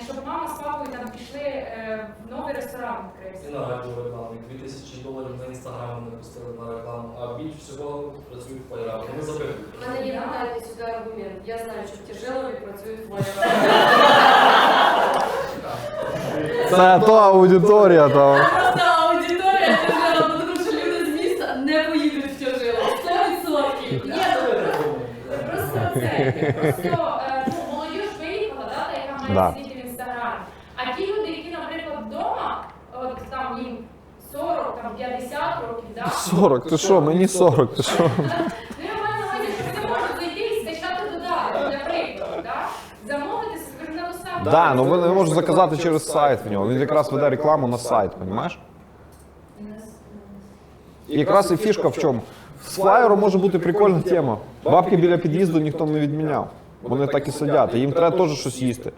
щоб мама з папою там пішли в новий ресторан відкрився. І на радіо рекламу, $2000 на інстаграм ми пустили на рекламу, а більш всього працюють флаєрами. Ми забили. У мене є нагадати сюди аргумент. Я знаю, що в Тяжилові працюють флаєра. Це та аудиторія там. Просто аудиторія Тяжилова, тому що люди з міста не поїдуть в Тяжилов. 100%. Ні, просто це. Просто молодіж виїхала, та, яка Да. має сидіти в інстаграмі. А ті люди, які, наприклад, вдома, от там їм 40, там 50 років, да? 40, ти що, мені 40, ти що? Ну, я маю на увазі, що вони можуть зайти і скачати додаток, для прикладу, да? Замовити собі на доставку. Да, ну ви не можете заказати через сайт в нього. Він якраз веде рекламу на сайт, розумієш? І якраз і фішка в чому? З флаєром може бути прикольна тема. Бабки біля під'їзду ніхто не відміняв. Вони так і сидять, і їм треба теж щось їсти.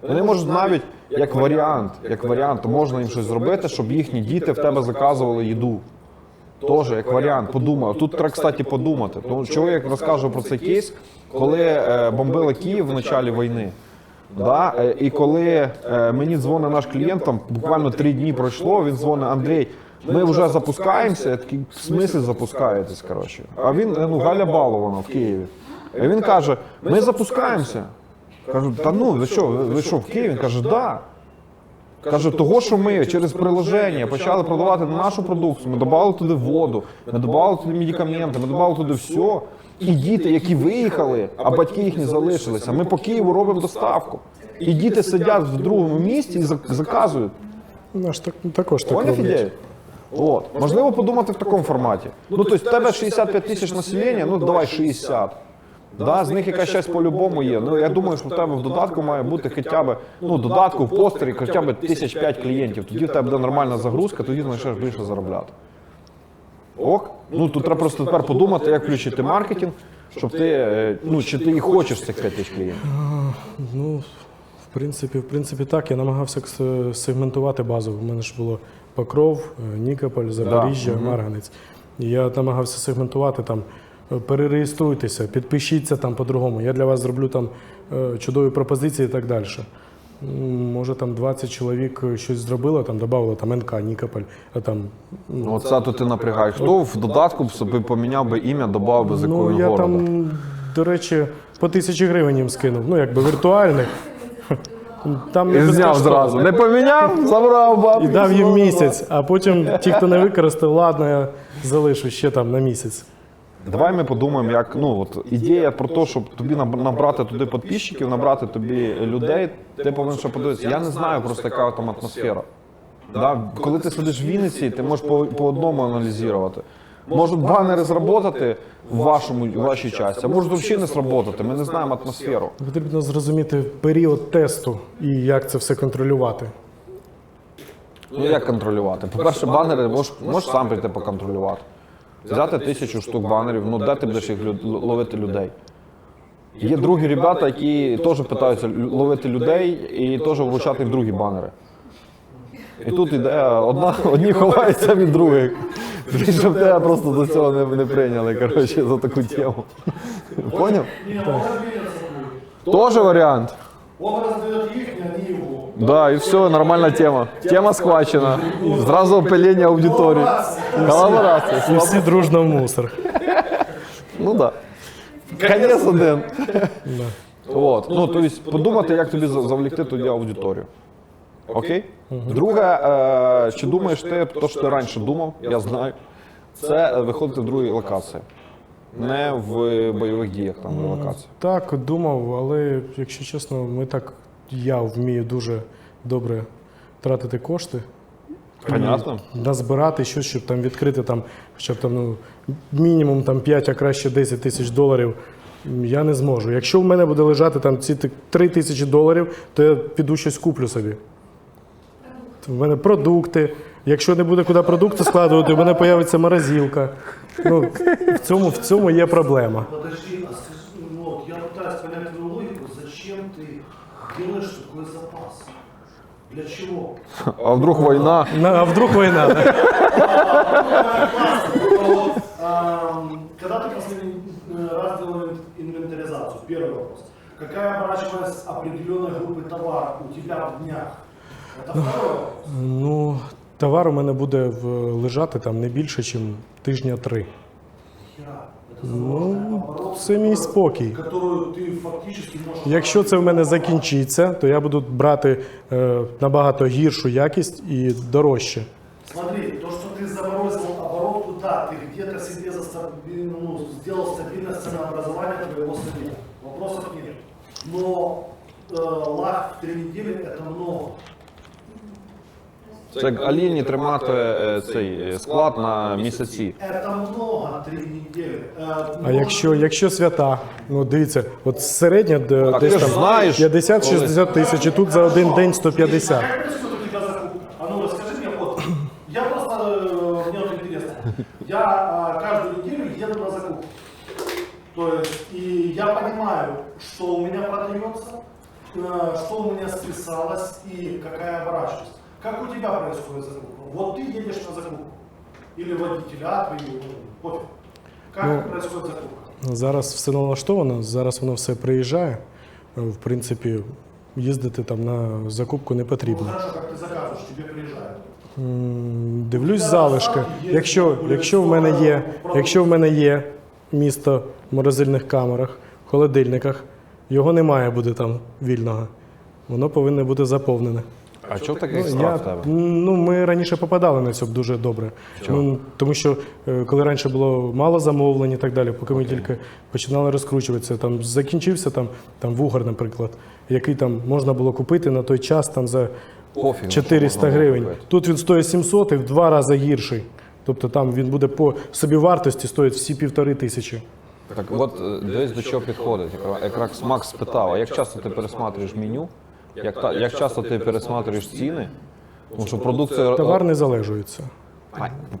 Вони можуть навіть, як варіант, можна їм щось зробити, щоб їхні діти в тебе заказували їду. Тоже, як варіант, подумав. Тут треба, кстати, подумати. Тому чого я розкажу про цей кейс, коли бомбили Київ в початку війни. Да? І коли мені дзвонить наш клієнт, там буквально 3 дні пройшло, він дзвонить, Андрій, ми вже запускаємося, я такий, в смислі запускаєтесь, коротше. А він, Галя Балована в Києві. І він каже, ми запускаємося. Кажу, та ну, ви що, в Києві? Він каже, да. Каже, того, що ми через приложення почали продавати нашу продукцію, ми додали туди воду, ми додали туди медикаменти, ми додали туди все. І діти, які виїхали, а батьки їхні залишилися, ми по Києву робимо доставку. І діти сидять в другому місці і заказують. Наш також так Поняв роблять. ідею? От. Можливо подумати в такому форматі. Ну, тобто, в тебе 65 тисяч населення, ну давай 60. Да, з них якась часть по-любому є. Ну, я думаю, що в тебе в додатку має бути хоча б, додатку в постері хоча б 1005 клієнтів. Тоді в тебе буде нормальна загрузка, тоді знайшеш більше заробляти. Ок? Ну, тут треба просто тепер подумати, як включити маркетинг, щоб ти, ну, чи ти і хочеш цих 5 тисяч клієнтів. Ну, в принципі, так. Я намагався сегментувати базу. У мене ж було Покров, Нікополь, Запоріжжя, Марганець. І я намагався сегментувати там. Перереєструйтеся, підпишіться там по-другому. Я для вас зроблю там чудові пропозиції і так далі. Може там 20 чоловік щось зробило, там додавало там НК, Нікополь, а там. Оце тут ти напрягаєш. Хто в додатку б собі поміняв би ім'я, додав би з якого Ну, я города? там, до речі, по 1000 гривень їм скинув, ну якби віртуальних. Там І зняв зразу. Не поміняв, забрав бабки. І дав їм місяць, а потім ті, хто не використав, ладно, я залишу ще там на місяць. Давай ми подумаємо, як, ну, от ідея про те, щоб тобі набрати туди підписчиків, набрати тобі людей, ти повинен ще подивитися. Я не знаю просто, яка там атмосфера. Да? Коли ти сидиш в Вінниці, ти можеш по одному аналізувати. Можуть банери зробити в вашій часті, а можуть взагалі не сработати. Ми не знаємо атмосферу. Потрібно зрозуміти період тесту і як це все контролювати. Ну як контролювати? По-перше, банери можеш сам прийти поконтролювати. Взяти 1000 штук банерів, ну де ти будеш їх ловити людей? Є другі ребята, які теж питаються ловити людей і теж влучати в другі банери. І тут іде одні ховаються від других. Щоб тебе просто до цього не прийняли, коротше, за таку тему. Поняв? Не, он разберется будет. Тоже варіант. Он раздает их, они его. Да, і все, нормальна тема. Тема схвачена. Зразу опилення аудиторії. Колаборація. І всі дружно в мусор. Ну так. Да. Конець один. От. Ну, тобто, подумати, як тобі завлекти тоді аудиторію. Окей? Друге, чи думаєш ти, то, що ти раніше думав, я знаю, це виходити в другій локації. Не в бойових діях, там, в локації. Так, думав, але, якщо чесно, я вмію дуже добре тратити кошти. Понятно? Назбирати щось, щоб там відкрити там, хоча б там, ну, мінімум там 5, а краще 10 тисяч доларів. Я не зможу. Якщо в мене буде лежати там ці 3 тисячі доларів, то я піду щось куплю собі. В мене продукти. Якщо не буде куди продукти складувати, в мене з'явиться морозилка. Ну, в цьому є проблема. Подожди, а скажи, ну, вот, я пытаюсь понять твою логику, зачем ты делаешь такой запас? Для чего? А вдруг війна? А вдруг війна? Когда ты последний раз делал инвентаризацию? Первый вопрос. Какая оборачивалась определенной группы товара у тебя в днях? Это второй вопрос. Ну, товар у мене буде лежати там не більше, ніж тижня 3. Это заложенная оборотка, Це мій спокій. которую ты фактически можешь... Якщо це в мене закінчиться, то я буду брати набагато гіршу якість і дорожче. Смотри, то, что ты заморозил оборотку, да, ты где-то себе сделал стабильность ценообразования твоего сырья. Вопросов нет. Но лаг в 3 недели это много. Це Аліні тримати цей склад на місяці. Это много 3 недели. А якщо свята, ну дивіться, от середня Так десь ти ж там знаєш, 50-60 тисяч, і тут за один день 150. Как происходит у тебя закупка? А ну расскажи мне, вот, я просто, мне вот интересно, я каждую неделю еду на закупку. То есть, и я понимаю, что у меня продается, что у меня списалось и какая оборачиваемость. Как у тебя происходит закупка? Вот ты едешь на закупку. Или водителя твои, пофиг. Как происходит закупка? Зараз все налаштовано, зараз воно все приїжджає. В принципі, їздити там на закупку не Ну потрібно. хорошо, как ты заказываешь, тебе приезжают. Дивлюсь залишки. Якщо в мене є місто в морозильних камерах, в холодильниках, його не має бути там вільного. Воно повинно бути заповнене. А чого такий страх в тебе? Ну, ми раніше попадали на це дуже добре. Ну, тому що коли раніше було мало замовлень і так далі, поки ми тільки починали розкручуватися, там закінчився там вугор, наприклад, який там можна було купити на той час там за Пофіг, 400 що можна гривень. купити. Тут він стоїть 700 і в 2 рази гірший. Тобто там він буде по собівартості стоїть всі 1500. Так от десь до чого підходить. Якраз Макс спитав, а як часто ти пересматриваєш меню? Як часто ти пересматриваєш ціни? Тому що продукція... Товар не залежується.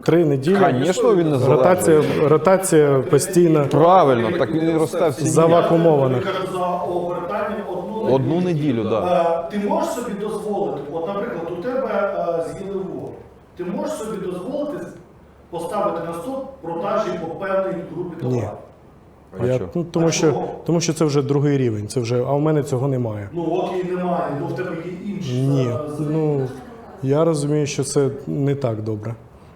3 неділі. Звісно, він не залежить. Ротація постійна. Правильно, так він і росте в ціні. Завакумованих. Я кажу за обертання Одну неділю, так. Ти можеш собі дозволити, от, наприклад, у тебе з'їли воду. Ти можеш собі дозволити поставити на стоп продажі по певній групі Ні. товарів? Тому що це вже другий рівень, а у мене цього немає. Ну окей, немає, ну в тебе є інші. Ні. Я розумію, що це не так добре.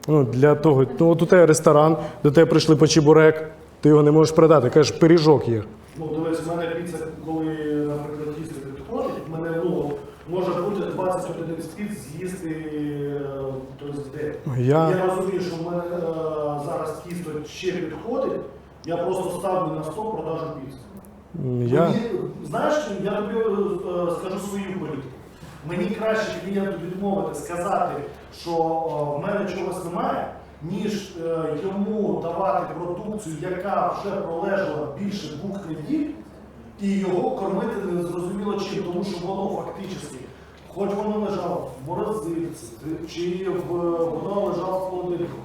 Для того, от у тебе ресторан, до тебе прийшли по чебурек, ти його не можеш продати, кажеш, пиріжок є. Ну, дивись, в мене піца, коли, наприклад, їсти підходить, в мене, може бути 21 спіт з'їсти, тобто в день. Я розумію, що в мене зараз тісто ще підходить, я просто ставлю на стоп продажу піци. Знаєш, я тобі скажу свою політику. Мені краще клієнту відмовити, сказати, що в мене чогось немає, ніж йому давати продукцію, яка вже пролежала більше 2 неділь, і його кормити незрозуміло чим, тому що воно фактично, хоч воно лежало в морозильці, чи воно лежало в холодильнику,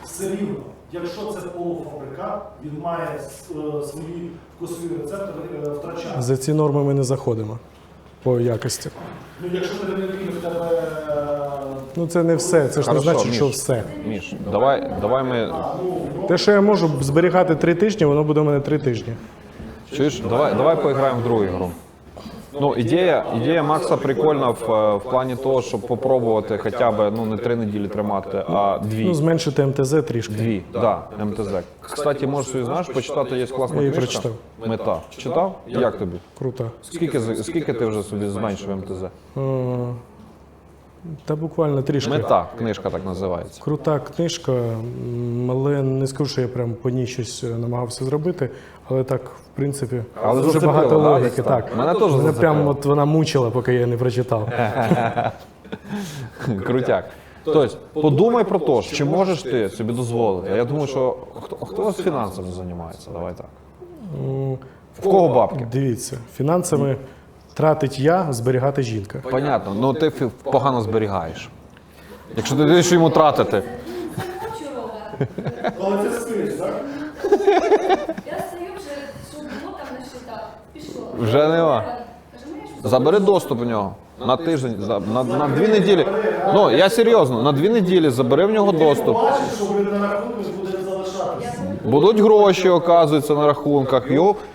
все рівно, якщо це полуфабрикат, він має свої вкусові рецептори втрачати. За ці норми ми не заходимо по якості. Ну, якщо ти не в тебе... Це не все, це ж не Хорошо, значить, Міш. що все. Міш, давай ми... Те, що я можу зберігати 3 тижні, воно буде у мене 3 тижні. Чуєш, давай поіграємо в другу гру. Ідея Макса прикольна в плані того, щоб попробувати хоча б не 3 неділі тримати, а 2. Зменшити МТЗ трішки. 2, так, МТЗ. Кстати, можеш собі, знаєш, почитати, є класна Я її книжка. прочитав. Мета. Читав? Як тобі? Круто. Скільки ти вже собі зменшив МТЗ? Та буквально трішки. Мета, книжка так називається. Крута книжка, але не скажу, що я прям по ній щось намагався зробити, але так, в принципі, Але дуже зацепило, багато да, логіки. десь Так. Мене теж Мене зацепило. прям от вона мучила, поки я не прочитав. Крутяк. Тобто, подумай про те, чи можеш ти собі дозволити. Я думаю, що хто з фінансами займається? Давай так. В кого бабки? Дивіться, фінансами тратить я, зберігати жінка. Понятно, ти погано зберігаєш. Якщо ти даєш йому тратити. Коли ти спиш, так? Я стою вже, що було там не считав. Пішло. Вже нема. Каже, ну, Забери доступ у нього на тиждень, на 2 неділі. Я серйозно, на 2 неділі забери в нього доступ. Бачиш, що на рахунку буде залишатися. Будуть гроші, оказується, на рахунках.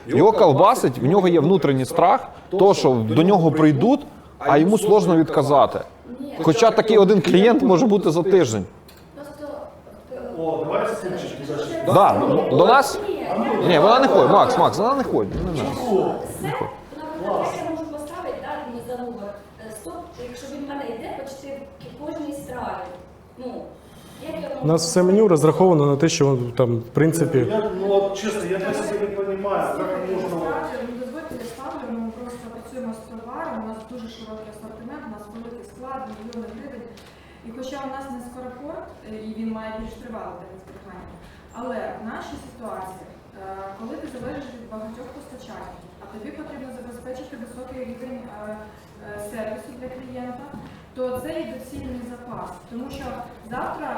Його колбасить, в нього є внутрішній страх, то, що до нього прийдуть, а йому сложно відказати. Хоча такий один клієнт може бути за тиждень. Просто О, давай скучиш. Да, до нас? Ні, вона не ходить. Макс, вона не ходить. все, наприклад, як я можу поставити, не забула. Стоп, якщо він в мене йде, почти кожній страві. У нас все меню розраховано на те, що там, в принципі, Чесно, я для себе не розумію, як можна... Дозвольте, я ставлю, ми просто працюємо з товаром, у нас дуже широкий асортимент, у нас великий склад, мільйони гривень. І хоча у нас не скоропорт, і він має більш тривалий термін зберігання, але в нашій ситуації, коли ти залежиш від багатьох постачальників, а тобі потрібно забезпечити високий рівень сервісу для клієнта, то це є доцільний запас. Тому що завтра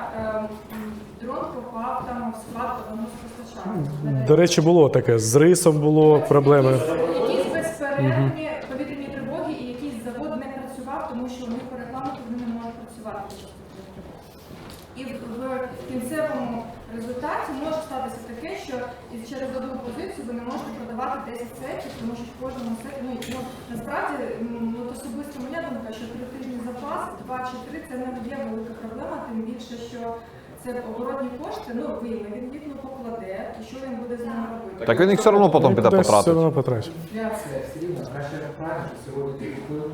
дрон попав там в склад одного з постачальників. до речі, було таке, з рисом було проблеми. Якісь безперервні повітряні тривоги і якийсь завод не працював, тому що у них по регламенту вони не можуть працювати під час повітряних тривог. І в кінцевому результаті може статися таке, що через одну позицію ви не можете продавати 10 сетів, тому що в кожному сеті, насправді, особисто моя думка, що 3 тижні запас, 2 чи 3 це не є велика проблема, тим більше, що це оборотні кошти, він їх покладе, і що він буде з ними робити. Так він їх все одно потім піде Кудись все потратить. одно потратить. Все рівно, краще правильно, що сьогодні ти купив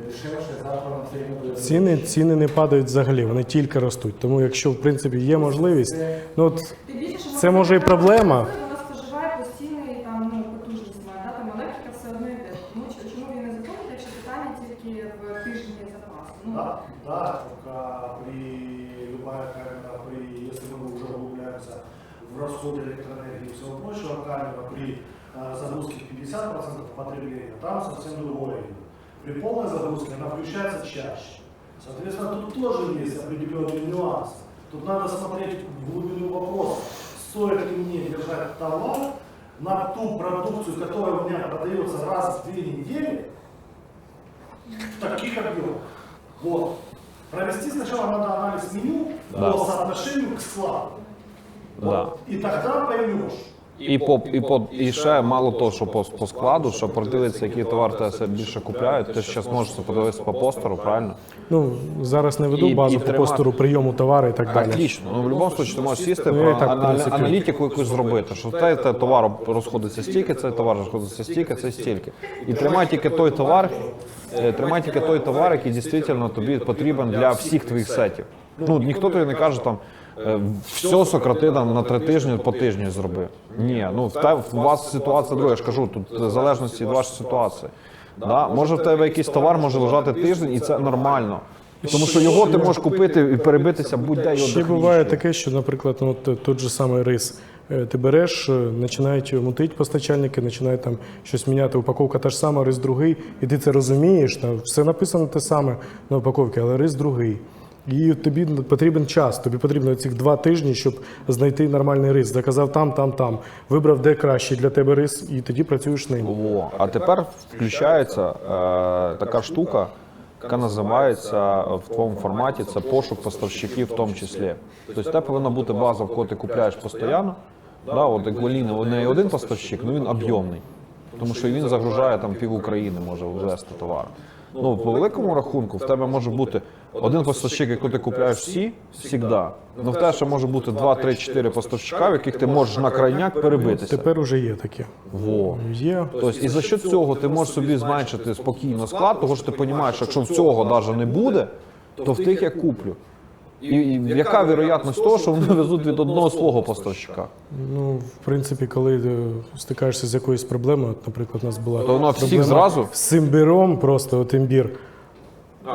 дешевше, завтра нам все рівно буде. Ціни не падають взагалі, вони тільки ростуть. Тому якщо, в принципі, є можливість, Тим більше, що це може і проблема. Вона споживає постійний потужність має, там електрика все одно йде. Тому чому він не заходить, якщо питання тільки в тижні запасу? Да, только если мы уже углубляемся в расходы электроэнергии и всего прочего, камера при загрузке 50% потребления, там совсем другое. При полной загрузке она включается чаще. Соответственно, тут тоже есть определенные нюансы. То Тут надо смотреть в глубину вопроса. Стоит ли мне держать товар на ту продукцию, которая у меня продается раз в 2 недели, в таких объемах. Вот. Провести сначала надо анализ меню Да. по соотношению к складу. Да. Вот. И тогда поймешь. І ще мало того, що по складу, щоб подивитися, який товар тебе більше купляють, ти ж зараз можеш подивитися по постеру, правильно? Ну, зараз не веду І базу по тримати. постеру прийому товару і так далі. Отлично. Ну, в будь-якому випадку ти можеш сісти, Ну, я і так, в принципі. аналітику якусь зробити, що цей товар розходиться стільки, цей товар розходиться стільки, це стільки. І тримай тільки той товар, який дійсно тобі потрібен для всіх твоїх сетів. Ну, ніхто тобі не каже там, все сократи там на 3 тижні, по тижню зроби. Ні, ну у вас ситуація друга, я ж кажу, тут в залежності від вашої ситуації. Да? Може в тебе якийсь товар може лежати тиждень, і це нормально. Тому що його ти можеш купити і перебитися будь-де його Ще дохріща. буває таке, що, наприклад, ну, той же самий рис. Ти береш, починають мутити постачальники, починають там щось міняти. Упаковка та ж сама, рис другий, і ти це розумієш. Там все написано те саме на упаковці, але рис другий. І тобі потрібен час, тобі потрібно цих 2 тижні, щоб знайти нормальний рис. Заказав там, вибрав, де кращий для тебе рис, і тоді працюєш ним. О, а тепер включається така штука, яка називається в твоєму форматі, це пошук поставщиків в тому числі. Тобто в тебе повинна бути база, в яку ти купляєш постійно. Да, от як в Аліни, у неї один поставщик, ну він об'ємний. Тому що він загружає там пів України, може ввести товар. Ну, по великому рахунку, в тебе може бути один поставщик, який ти купляєш завжди. Ну, в тебе ще може бути 2, 3, 4 поставщика, в яких ти можеш на крайняк перебитися. Тепер уже є таке. Во. Є. Тобто, і за що цього ти можеш собі зменшити спокійно склад, тому що ти розумієш, якщо в цього навіть не буде, то в тих я куплю. І яка вірогідність того, що вони везуть від одного свого поставщика? Ну, в принципі, коли стикаєшся з якоюсь проблемою, от, наприклад, у нас була То воно всіх проблема зразу? з імбіром, просто от імбір.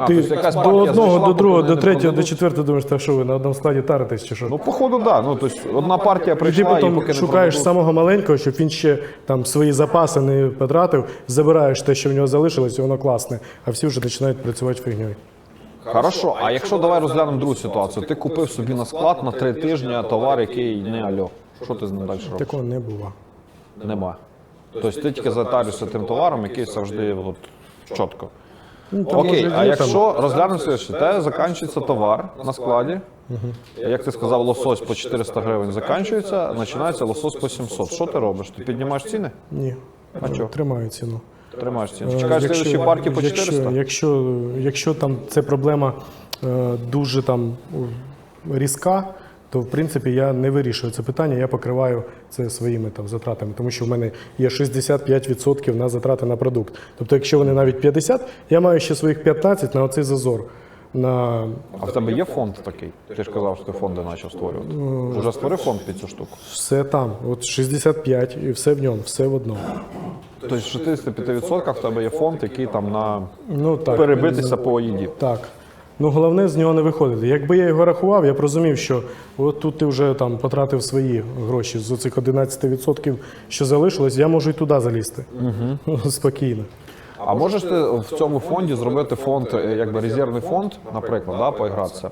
Ти тобто якась до партія одного, зайшла, до другого, поки до вони третього, до продадуть? четвертого думаєш, так що ви на одному складі таритесь чи що? Ну, походу, так. Да. Ну, тобто, одна партія Ти прийшла, і потім поки не шукаєш продадуть. самого маленького, щоб він ще там свої запаси не потратив, забираєш те, що в нього залишилось, і воно класне, а всі вже починають працювати фігньою. Хорошо, а якщо давай розглянемо другу ситуацію. Ти купив собі на склад на 3 тижні товар, який не альо. Що ти з ним далі робиш? Такого не було. Нема. Тобто ти тільки затарюєшся тим товаром, який завжди от, чітко. Ну, там, Окей, може, а є там- якщо розглянемо слідче, те закінчується товар на складі, як ти сказав, лосось по 400 гривень закінчується, починається лосось по 700. Що ти робиш? Ти піднімаєш ціни? Ні. А чого? Тримаю ціну. Тримаєш ціни. Чекаєш слідчі партії по 400? Якщо там це проблема дуже там різка, то в принципі я не вирішую це питання, я покриваю це своїми там затратами, тому що в мене є 65% на затрати на продукт. Тобто, якщо вони навіть 50, я маю ще своїх 15 на оцей зазор. На А в тебе є фонд такий? Ти ж казав, що ти фонди почав створювати. Вже створив фонд під цю штуку? все там, от 65 і все в ньому, все в одному. Тобто в 65% в тебе є фонд, який там на Ну так. перебитися по їді. Так. Ну, головне з нього не виходити. Якби я його рахував, я б розумів, що от тут ти вже там потратив свої гроші з оцих 11%, що залишилось, я можу і туди залізти. Спокійно. А можеш ти в цьому фонді зробити фонд, якби резервний фонд, наприклад, да, поігратися,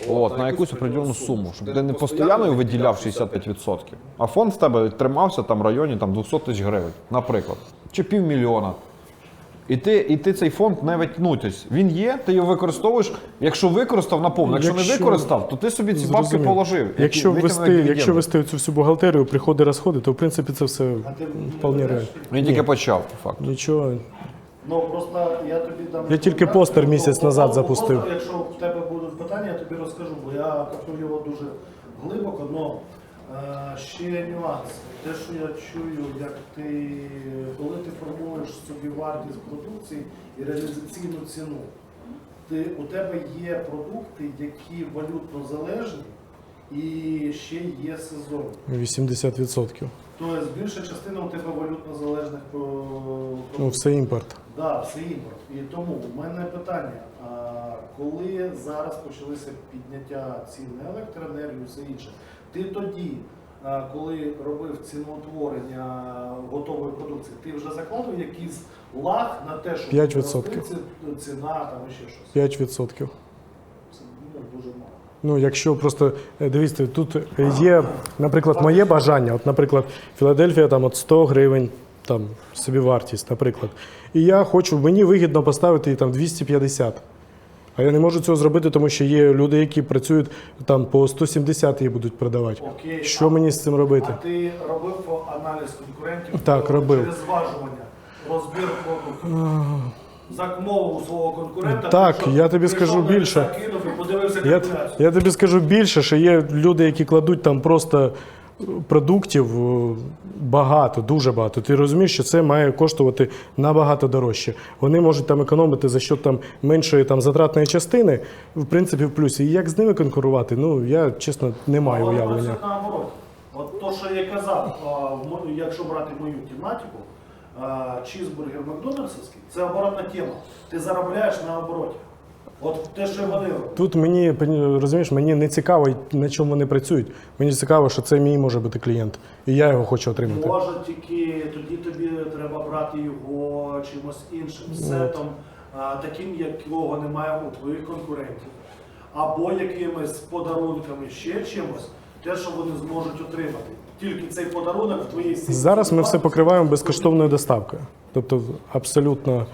от, на якусь определену суму, щоб ти не постійно виділяв 65%, а фонд в тебе тримався там в районі там, 200 тисяч гривень, наприклад, чи півмільйона. І ти цей фонд не тобто він є, ти його використовуєш, якщо використав наповну, якщо не використав, то ти собі ці бабки Зрозумів. положив. Якщо які вести, викинули якщо дивіденди. вести цю всю бухгалтерію, приходи, розходи, то в принципі це все вполне реально. Він тільки почав, по факту. Нічого. Ну просто я тобі дам. Я тільки постер місяць назад запустив. Постер, якщо в тебе будуть питання, я тобі розкажу, бо я копнув його дуже глибоко, але ще нюанс. Те, що я чую, як ти, коли ти формуєш собі вартість продукції і реалізаційну ціну, у тебе є продукти, які валютно залежні і ще є сезонні. 80%. Тобто більша частина у тебе валютно залежних продуктів. Ну, все імпорт. Так, все імпорт. І тому в мене питання, коли зараз почалися підняття цін на електроенергію і все інше, ти тоді, коли робив ціноутворення готової продукції, ти вже закладив якийсь лаг на те, що 5%. ціна там і ще щось? 5%. Це дуже мало. Ну, якщо просто, дивіться, тут є, наприклад, моє бажання, от, наприклад, Філадельфія там от 100 гривень, там, собівартість, наприклад. І я хочу, мені вигідно поставити її там 250. А я не можу цього зробити, тому що є люди, які працюють там по 170 її будуть продавати. Окей, Що мені з цим робити? А ти робив аналіз конкурентів? Так, робив. Через зважування, розбір продукту. Замовив у свого конкурента. Так, прийшов- я тобі скажу прийшов, більше. закинув і подивився Я, калькуляцію. я тобі скажу більше, що є люди, які кладуть там просто продуктів багато, дуже багато. Ти розумієш, що це має коштувати набагато дорожче. Вони можуть там економити за счет там меншої там затратної частини, в принципі, в плюсі. І як з ними конкурувати? Ну я чесно не маю Вони уявлення. працюють наоборот. От то, що я казав, якщо брати мою тематику, чізбургер Макдональдсовський, це оборотна тема. Ти заробляєш на обороті. От те, що вони роблять. Тут мені розумієш, мені не цікаво, на чому вони працюють. Мені цікаво, що це мій може бути клієнт, і я його хочу отримати. Може тільки тоді тобі треба брати його чимось іншим сетом, таким, якого немає у твоїх конкурентів. Або якимись подарунками, ще чимось, те, що вони зможуть отримати. Тільки цей подарунок в твоїй сім'ї. Зараз ми все покриваємо безкоштовною доставкою. Тобто абсолютно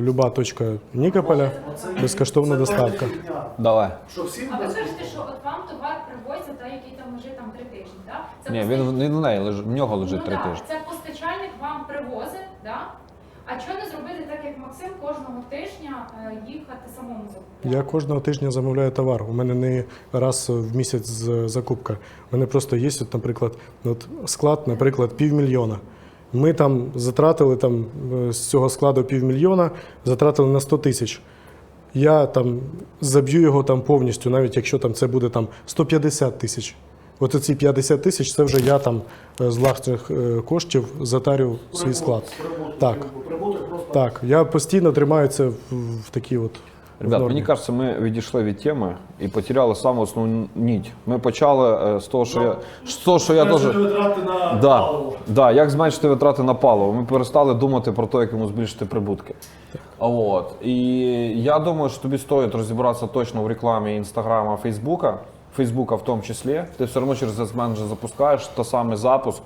люба точка Нікополя, безкоштовна доставка. Давай. Що всім А ви безкоштовно. кажете, що от вам товар привозять, та, який там лежить там 3 тижні, так? Це Ні, постач- він в неї лежить, в нього лежить 3 да, тижні. Це постачальник вам привозить, да? А чого не зробити так, як Максим, кожного тижня їхати самому закупляти? Я кожного тижня замовляю товар. У мене не раз в місяць закупка. У мене просто є, от, наприклад, от склад, наприклад, 500 000. Ми там затратили там, з цього складу 500 000, затратили на 100 тисяч. Я там заб'ю його там повністю, навіть якщо там це буде там 150 тисяч. От оці 50 тисяч це вже я там з власних коштів затарю свій склад. Так. Прибуток просто. Так, я постійно тримаю це в такій от. Ребят, нормі. мені кажется, ми відійшли від теми і потеряли саму основну нить. Ми почали з того, що я теж... Витрати на Да, паливо. да, як зменшити витрати на паливо. Ми перестали думати про те, як йому збільшити прибутки. От. І я думаю, що тобі стоїть розібратися точно в рекламі Інстаграма, Фейсбука в тому числі. Ти все одно через менеджер запускаєш той самий запуск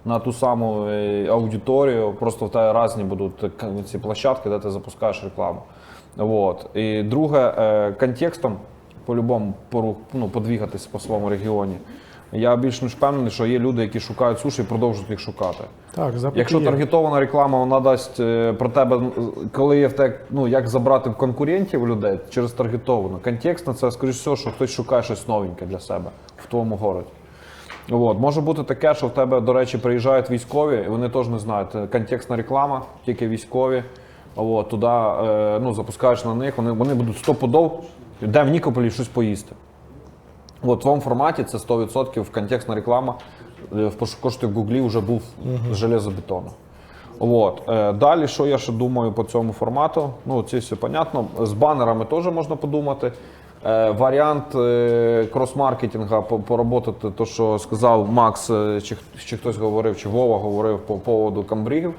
на ту саму аудиторію. Просто в тебе різні будуть ці площадки, де ти запускаєш рекламу. Вот. І друге, контекстом по-любому подвігатися по своєму регіоні. Я більш ніж впевнений, що є люди, які шукають суші і продовжують їх шукати. Так, запити Якщо є. таргетована реклама, вона дасть про тебе, коли є в те, як забрати в конкурентів людей через таргетовану. Контекстно це, скоріш всього, що хтось шукає щось новеньке для себе в твоєму городі. От. Може бути таке, що в тебе, до речі, приїжджають військові, і вони теж не знають. Контекстна реклама, тільки військові. От, туди запускаєш на них, вони будуть стопудов, де в Нікополі щось поїсти. От, в твоєму форматі це 100% контекстна реклама. В пошукошті в Гуглі вже був з железобетону. От. Далі, що я ще думаю по цьому формату? Ну, це все понятно. З банерами теж можна подумати. Варіант крос-маркетинга, поработати, то, що сказав Макс, чи хтось говорив, чи Вова говорив по поводу камбрігів.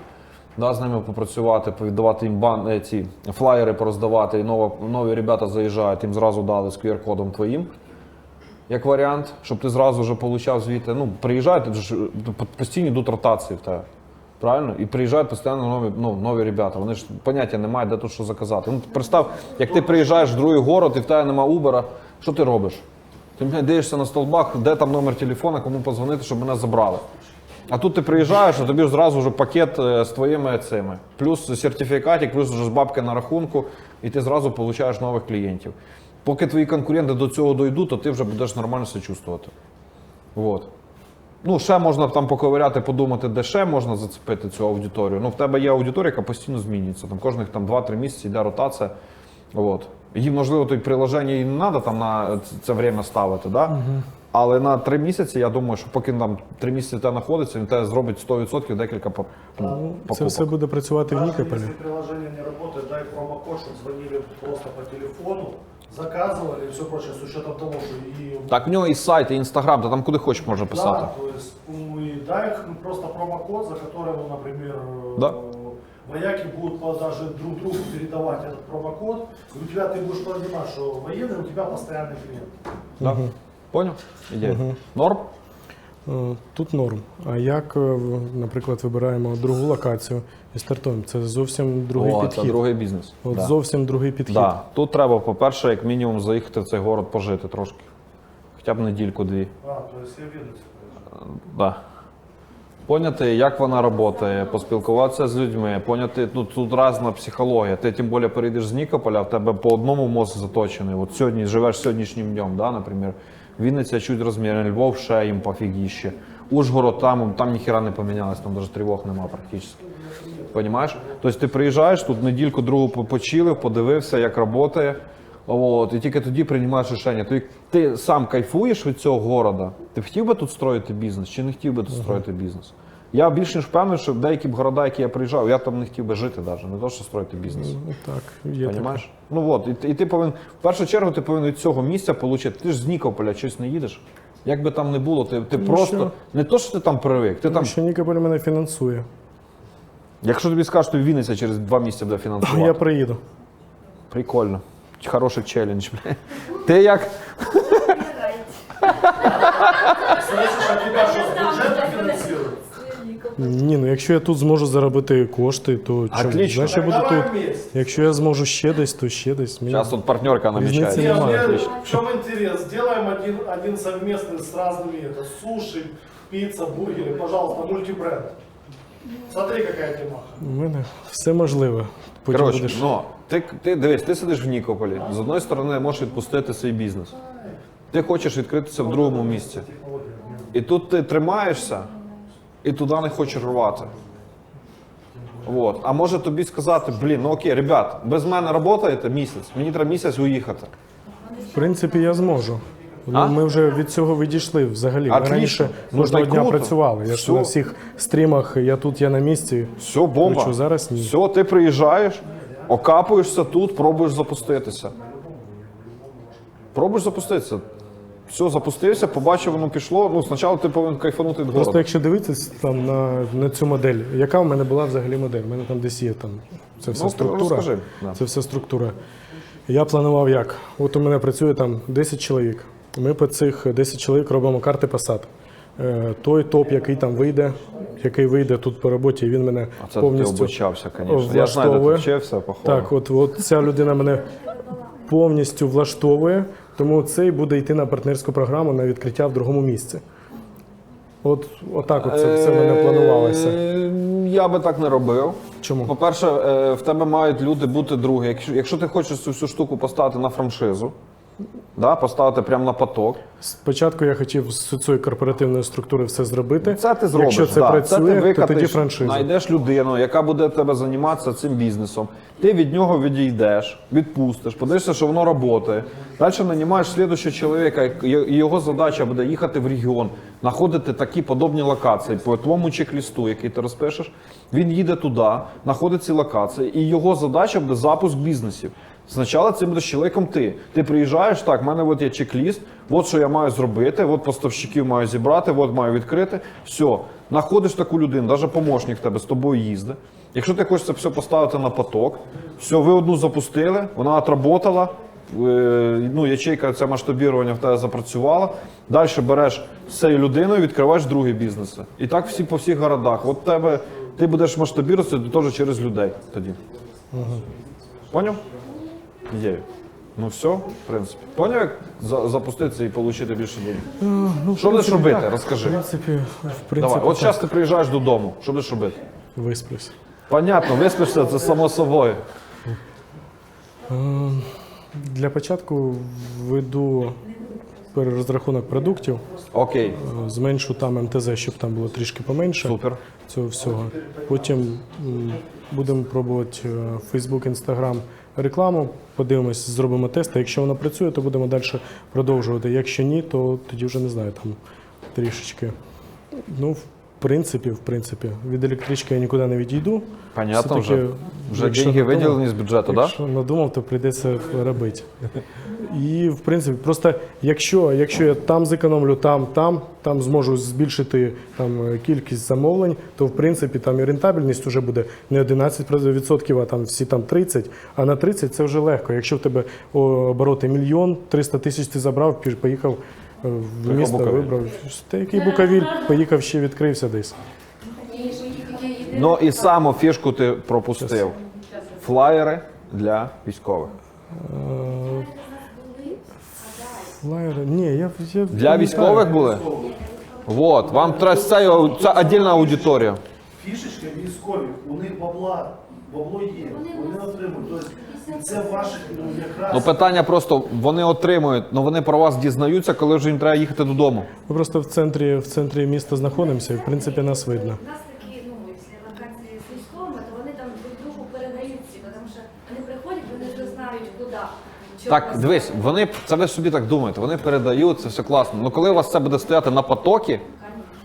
Да, з ними попрацювати, повіддавати їм ці флаєри пороздавати, і нові ребята заїжджають, їм зразу дали з QR-кодом твоїм. Як варіант, щоб ти зразу вже получав звідти. Ну, приїжджають, постійно йдуть ротації в тебе. Правильно? І приїжджають постійно нові ребята. Вони ж поняття не мають, де тут що заказати. Ну, представ, як ти приїжджаєш в другий город і в тебе немає Убера, що ти робиш? Ти дивишся на столбах, де там номер телефона, кому подзвонити, щоб мене забрали. А тут ти приїжджаєш, а тобі ж зразу вже пакет з твоїми цими. Плюс сертифікатик, плюс вже з бабки на рахунку, і ти зразу отримуєш нових клієнтів. Поки твої конкуренти до цього дійдуть, то ти вже будеш нормально себе чувствувати. Вот. Ну, ще можна там поковиряти, подумати, де ще можна зацепити цю аудиторію. Ну, в тебе є аудиторія, яка постійно змінюється. Там кожних 2-3 місяці йде ротація. Вот. Їм, можливо, той приложення і не треба там на це время ставити, да? Але на 3 місяці, я думаю, що поки там 3 місяці те знаходиться, він тебе зробить 100% декілька покупок. Це все буде працювати в Даже Нікополі. если приложение не работает, дай промокод, чтобы звонили просто по телефону, заказывали и все прочее, с учетом того, что и... Так, в нього і сайт, і інстаграм, та там куди хочеш можна писати. Да, то есть, и дай их просто промокод, за который, ну, например, Да. вояки будут даже друг другу передавать этот промокод, и у тебя ты будешь понимать, что военный у тебя постоянный клиент. Да? Поняв? Ідея. Норм? Тут норм. А як, наприклад, вибираємо другу локацію і стартуємо? Це зовсім другий О, підхід. це другий бізнес. От Да. зовсім другий підхід. Да. Тут треба, по-перше, як мінімум заїхати в цей город пожити трошки. Хоча б недільку-дві. А, то есть я виду. Да. Поняти, як вона працює, поспілкуватися з людьми, поняти, ну, тут різна психологія. Ти тим більше перейдеш з Нікополя, в тебе по одному мозок заточений. От сьогодні живеш сьогоднішнім днем, да, наприклад. Вінниця чуть розмірена, Львов ще їм пофігіще. Ужгород там ніхіра не помінялось, там навіть тривог нема практично. Понимаєш? Тобто ти приїжджаєш, тут недільку другу почилив, подивився, як працює. От, і тільки тоді приймаєш рішення. Ти сам кайфуєш від цього города. Ти б хотів би тут строїти бізнес чи не хотів би тут строїти бізнес? Я більш ніж впевнений, що деякі б города, які я приїжджав, я там не хотів би жити навіть, не то, що строїти бізнес. Так, є таке. Понимаєш? Ну от, і ти повинен, в першу чергу ти повинен від цього місця отримати. Ти ж з Нікополя щось не їдеш. Як би там не було, ти просто, що? не то, що ти там привик, ти там, Що Нікополь мене фінансує. якщо тобі скажуть, що Вінниця через 2 місяці буде фінансувати. Я приїду. Прикольно. Хороший челендж, бля. Ти як? Слышишь, а тебя что, с бюджета финансируют? Ні, ну якщо я тут зможу заробити кошти, то Отлично. значить я буду Давай тут. вместе. Якщо я зможу ще десь, то ще десь. Зараз от партнерка намічається. Різниці немає. Нет, в чем интерес? Сделаем один совместный с разными, это суши, пицца, бургеры, пожалуйста, мультибренд. Смотри, какая темаха. У мене все можливе. Потім Коротше, будеш. ну, ти дивись, ти сидиш в Нікополі. З одної сторони, можеш відпустити свій бізнес. Ти хочеш відкритися в другому місці. І тут ти тримаєшся, і туди не хочеш рвати. Вот. А може тобі сказати, блін, ну окей, ребят, без мене працюєте місяць, мені треба місяць уїхати. В принципі, я зможу. А? Ну, ми вже від цього відійшли взагалі. Ми Отлично. раніше Ну, кожного так дня круто. працювали. Я ж Все. на всіх стрімах, я тут, я на місці. Все, бомба. Хочу, зараз ні. Все, ти приїжджаєш, окапуєшся тут, пробуєш запуститися. Пробуєш запуститися. Все, запустився, побачив, воно пішло. Ну, спочатку ти повинен кайфанути від Просто городу. якщо дивитись там на цю модель, яка в мене була взагалі модель? У мене там десь є там. Це все Ну, структура. розкажи, да. Це все структура. Я планував як? От у мене працює там 10 чоловік. Ми по цих 10 чоловік робимо карти посад. Той топ, який вийде тут по роботі, він мене А це ти повністю обучався, звісно. Я знаю, де ти влаштовує. вчився, походу. Так, от ця людина мене повністю влаштовує, тому цей буде йти на партнерську програму на відкриття в другому місці. Отак це все в мене планувалося. Я би так не робив. Чому? По-перше, в тебе мають люди бути другі. Якщо ти хочеш цю всю штуку поставити на франшизу, да, поставити прямо на поток, Спочатку я хотів з цієї корпоративної структури все зробити. це ти зробиш. Якщо це да. працює, це ти то тоді викатиш, франшиза. знайдеш людину, яка буде тебе займатися цим бізнесом. Ти від нього відійдеш, відпустиш, подивишся, що воно працює. Далі нанімаєш слідуючого чоловіка, і його задача буде їхати в регіон, знаходити такі подобні локації по твоєму чек-лісту, який ти розпишеш. Він їде туди, знаходить ці локації, і його задача буде запуск бізнесів. Спочатку цим будеш чоловіком ти. Ти приїжджаєш, так, в мене от є чек-ліст, от що я маю зробити, от поставщиків маю зібрати, от маю відкрити. Все, знаходиш таку людину, навіть помощник в тебе з тобою їздить. Якщо ти хочеш це все поставити на поток, все, ви одну запустили, вона отработала, ну, ячейка, це масштабірування в тебе запрацювала. Далі береш з цією людиною, відкриваєш другі бізнеси. І так всі по всіх городах. От тебе, ти будеш масштабіруватися теж через людей тоді. Поняв? Ідею. Ну все, в принципі. Поняв, як запуститися і отримати більше денег? Що будеш робити? Розкажи. В принципі, Давай, от так. зараз ти приїжджаєш додому. Що будеш робити? Висплюсь. Понятно, виспишся, це само собою. Для початку введу перерозрахунок продуктів, Окей, зменшу там МТЗ, щоб там було трішки поменше супер. цього всього. Потім будемо пробувати Facebook, Instagram рекламу, подивимось, зробимо тести. Якщо вона працює, то будемо далі продовжувати. Якщо ні, то тоді вже не знаю, там трішечки. Ну, в принципі, від електрички я нікуди не відійду. Понятно Все-таки, вже. Вже якщо деньги надумав- виділені з бюджету, так? Да? Якщо надумав, то прийдеться робити. І, в принципі, просто якщо я там зекономлю, там зможу збільшити кількість замовлень, то, в принципі, там і рентабельність вже буде не 11%, а там всі 30%, а на 30% це вже легко. Якщо в тебе обороти 1 300 000 ти забрав, поїхав в місто, Буковель. вибрав. Та який Буковель, поїхав, ще відкрився десь. Ну і саму фішку ти пропустив. Флаєри для військових. Флаєри, ні, я Для пам'ятаю. військових були? Вот, вам треба це віддільна аудиторія. Фішечка військові, у них бабло є, вони отримують. Тобто це ваших якраз. Ну питання просто, вони отримують, але вони про вас дізнаються, коли вже їм треба їхати додому. Ми просто в центрі міста знаходимося, і, в принципі, нас видно. У нас такі, якщо вакансії з військовими, то вони там друг другу передають всі, тому що вони приходять, вони вже знають, куди. Так, дивись, вони, це ви собі так думаєте, вони передають, це все класно. Ну коли у вас це буде стояти на потокі,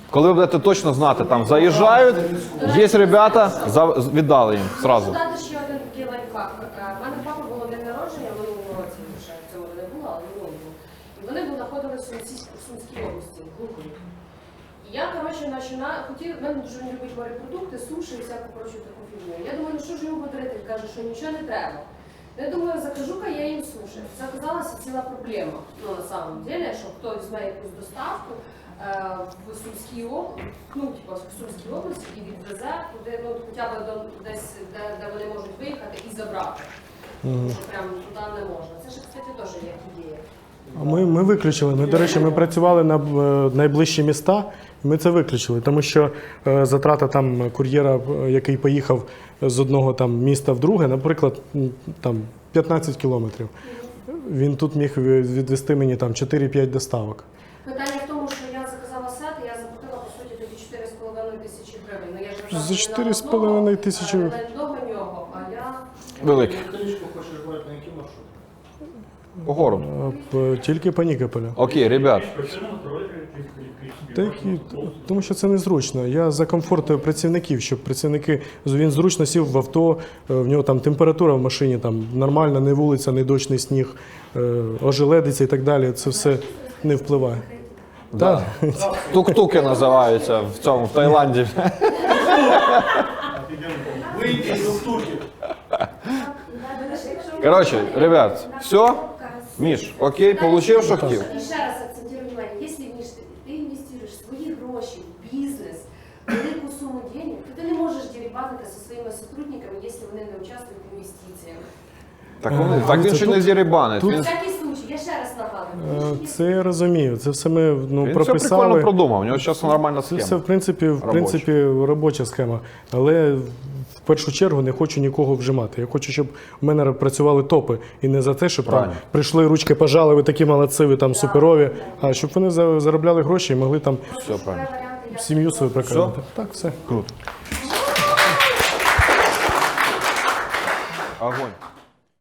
коли ви будете точно знати, там заїжджають, є ребята, віддали їм зразу. Дати ще один такий лайфхак. У мене папа було день народження, в минулому році, ще в цьому не було, але в минулому. І вони знаходилися в Сумській області, в Глухові. І я, коротше, хотів, мене дуже не любить морепродукти, суші і всяку, коротше, таку фігню. Я думаю, ну що ж йому подарити? Він каже, що нічого не треба. Я думаю, закажу-ка я їм суші. Це оказалася ціла проблема, ну, на самом деле, що хтось візьме якусь доставку в Сумській області, в Сумській області і відвезе туди, ну, хоча б десь, де вони можуть виїхати і забрати. Тому що прямо туди не можна. Це ж, кстати, теж є ідея. Ми виключили. Ми, до речі, ми працювали на найближчі міста, і ми це виключили, тому що затрата там кур'єра, який поїхав з одного там міста в друге, наприклад, там 15 кілометрів. Він тут міг відвести мені там 4-5 доставок. Питання в тому, що я заказала сет, і я заплатила, по суті, тоді 4,5 тисячі гривень. Ну, я ж За вважала, 4,5 тисячі. не до нього, а я... Великі. Електричку хочеш брати на який маршрут? По городу. Тільки по Нікополю. Окей, ребят. Тому що це незручно. Я за комфорт працівників, щоб працівники, він зручно сів в авто, в нього там температура в машині там нормальна, не вулиця, не дощ, не сніг, ожеледиться і так далі. Це все не впливає. Да. Тук-туки називаються в Таїланді. Вийти з стурки. Коротше, ребят, все? Міш, окей, получив, що хотів? І ще раз акцентую внимание, якщо Міш, ти інвестуєш свої гроші в бізнес, велику суму денег, то ти не можеш дерибанити зі своїми сотрудниками, якщо вони не участвують в інвестиціях. Так він ще не зірібанить. На Він всякий случай, я ще раз нагадую. Це я розумію. Це все ми все прописали. прикольно продумав, у нього зараз нормальна Це все, схема. в принципі, робоча схема. Але в першу чергу не хочу нікого вжимати. Я хочу, щоб у мене працювали топи. І не за те, щоб там Правильно. прийшли, ручки пожали, ви такі молодці, ви там суперові, а щоб вони заробляли гроші і могли там Все правильно. сім'ю свою прокормити. Так, все. Круто. Огонь.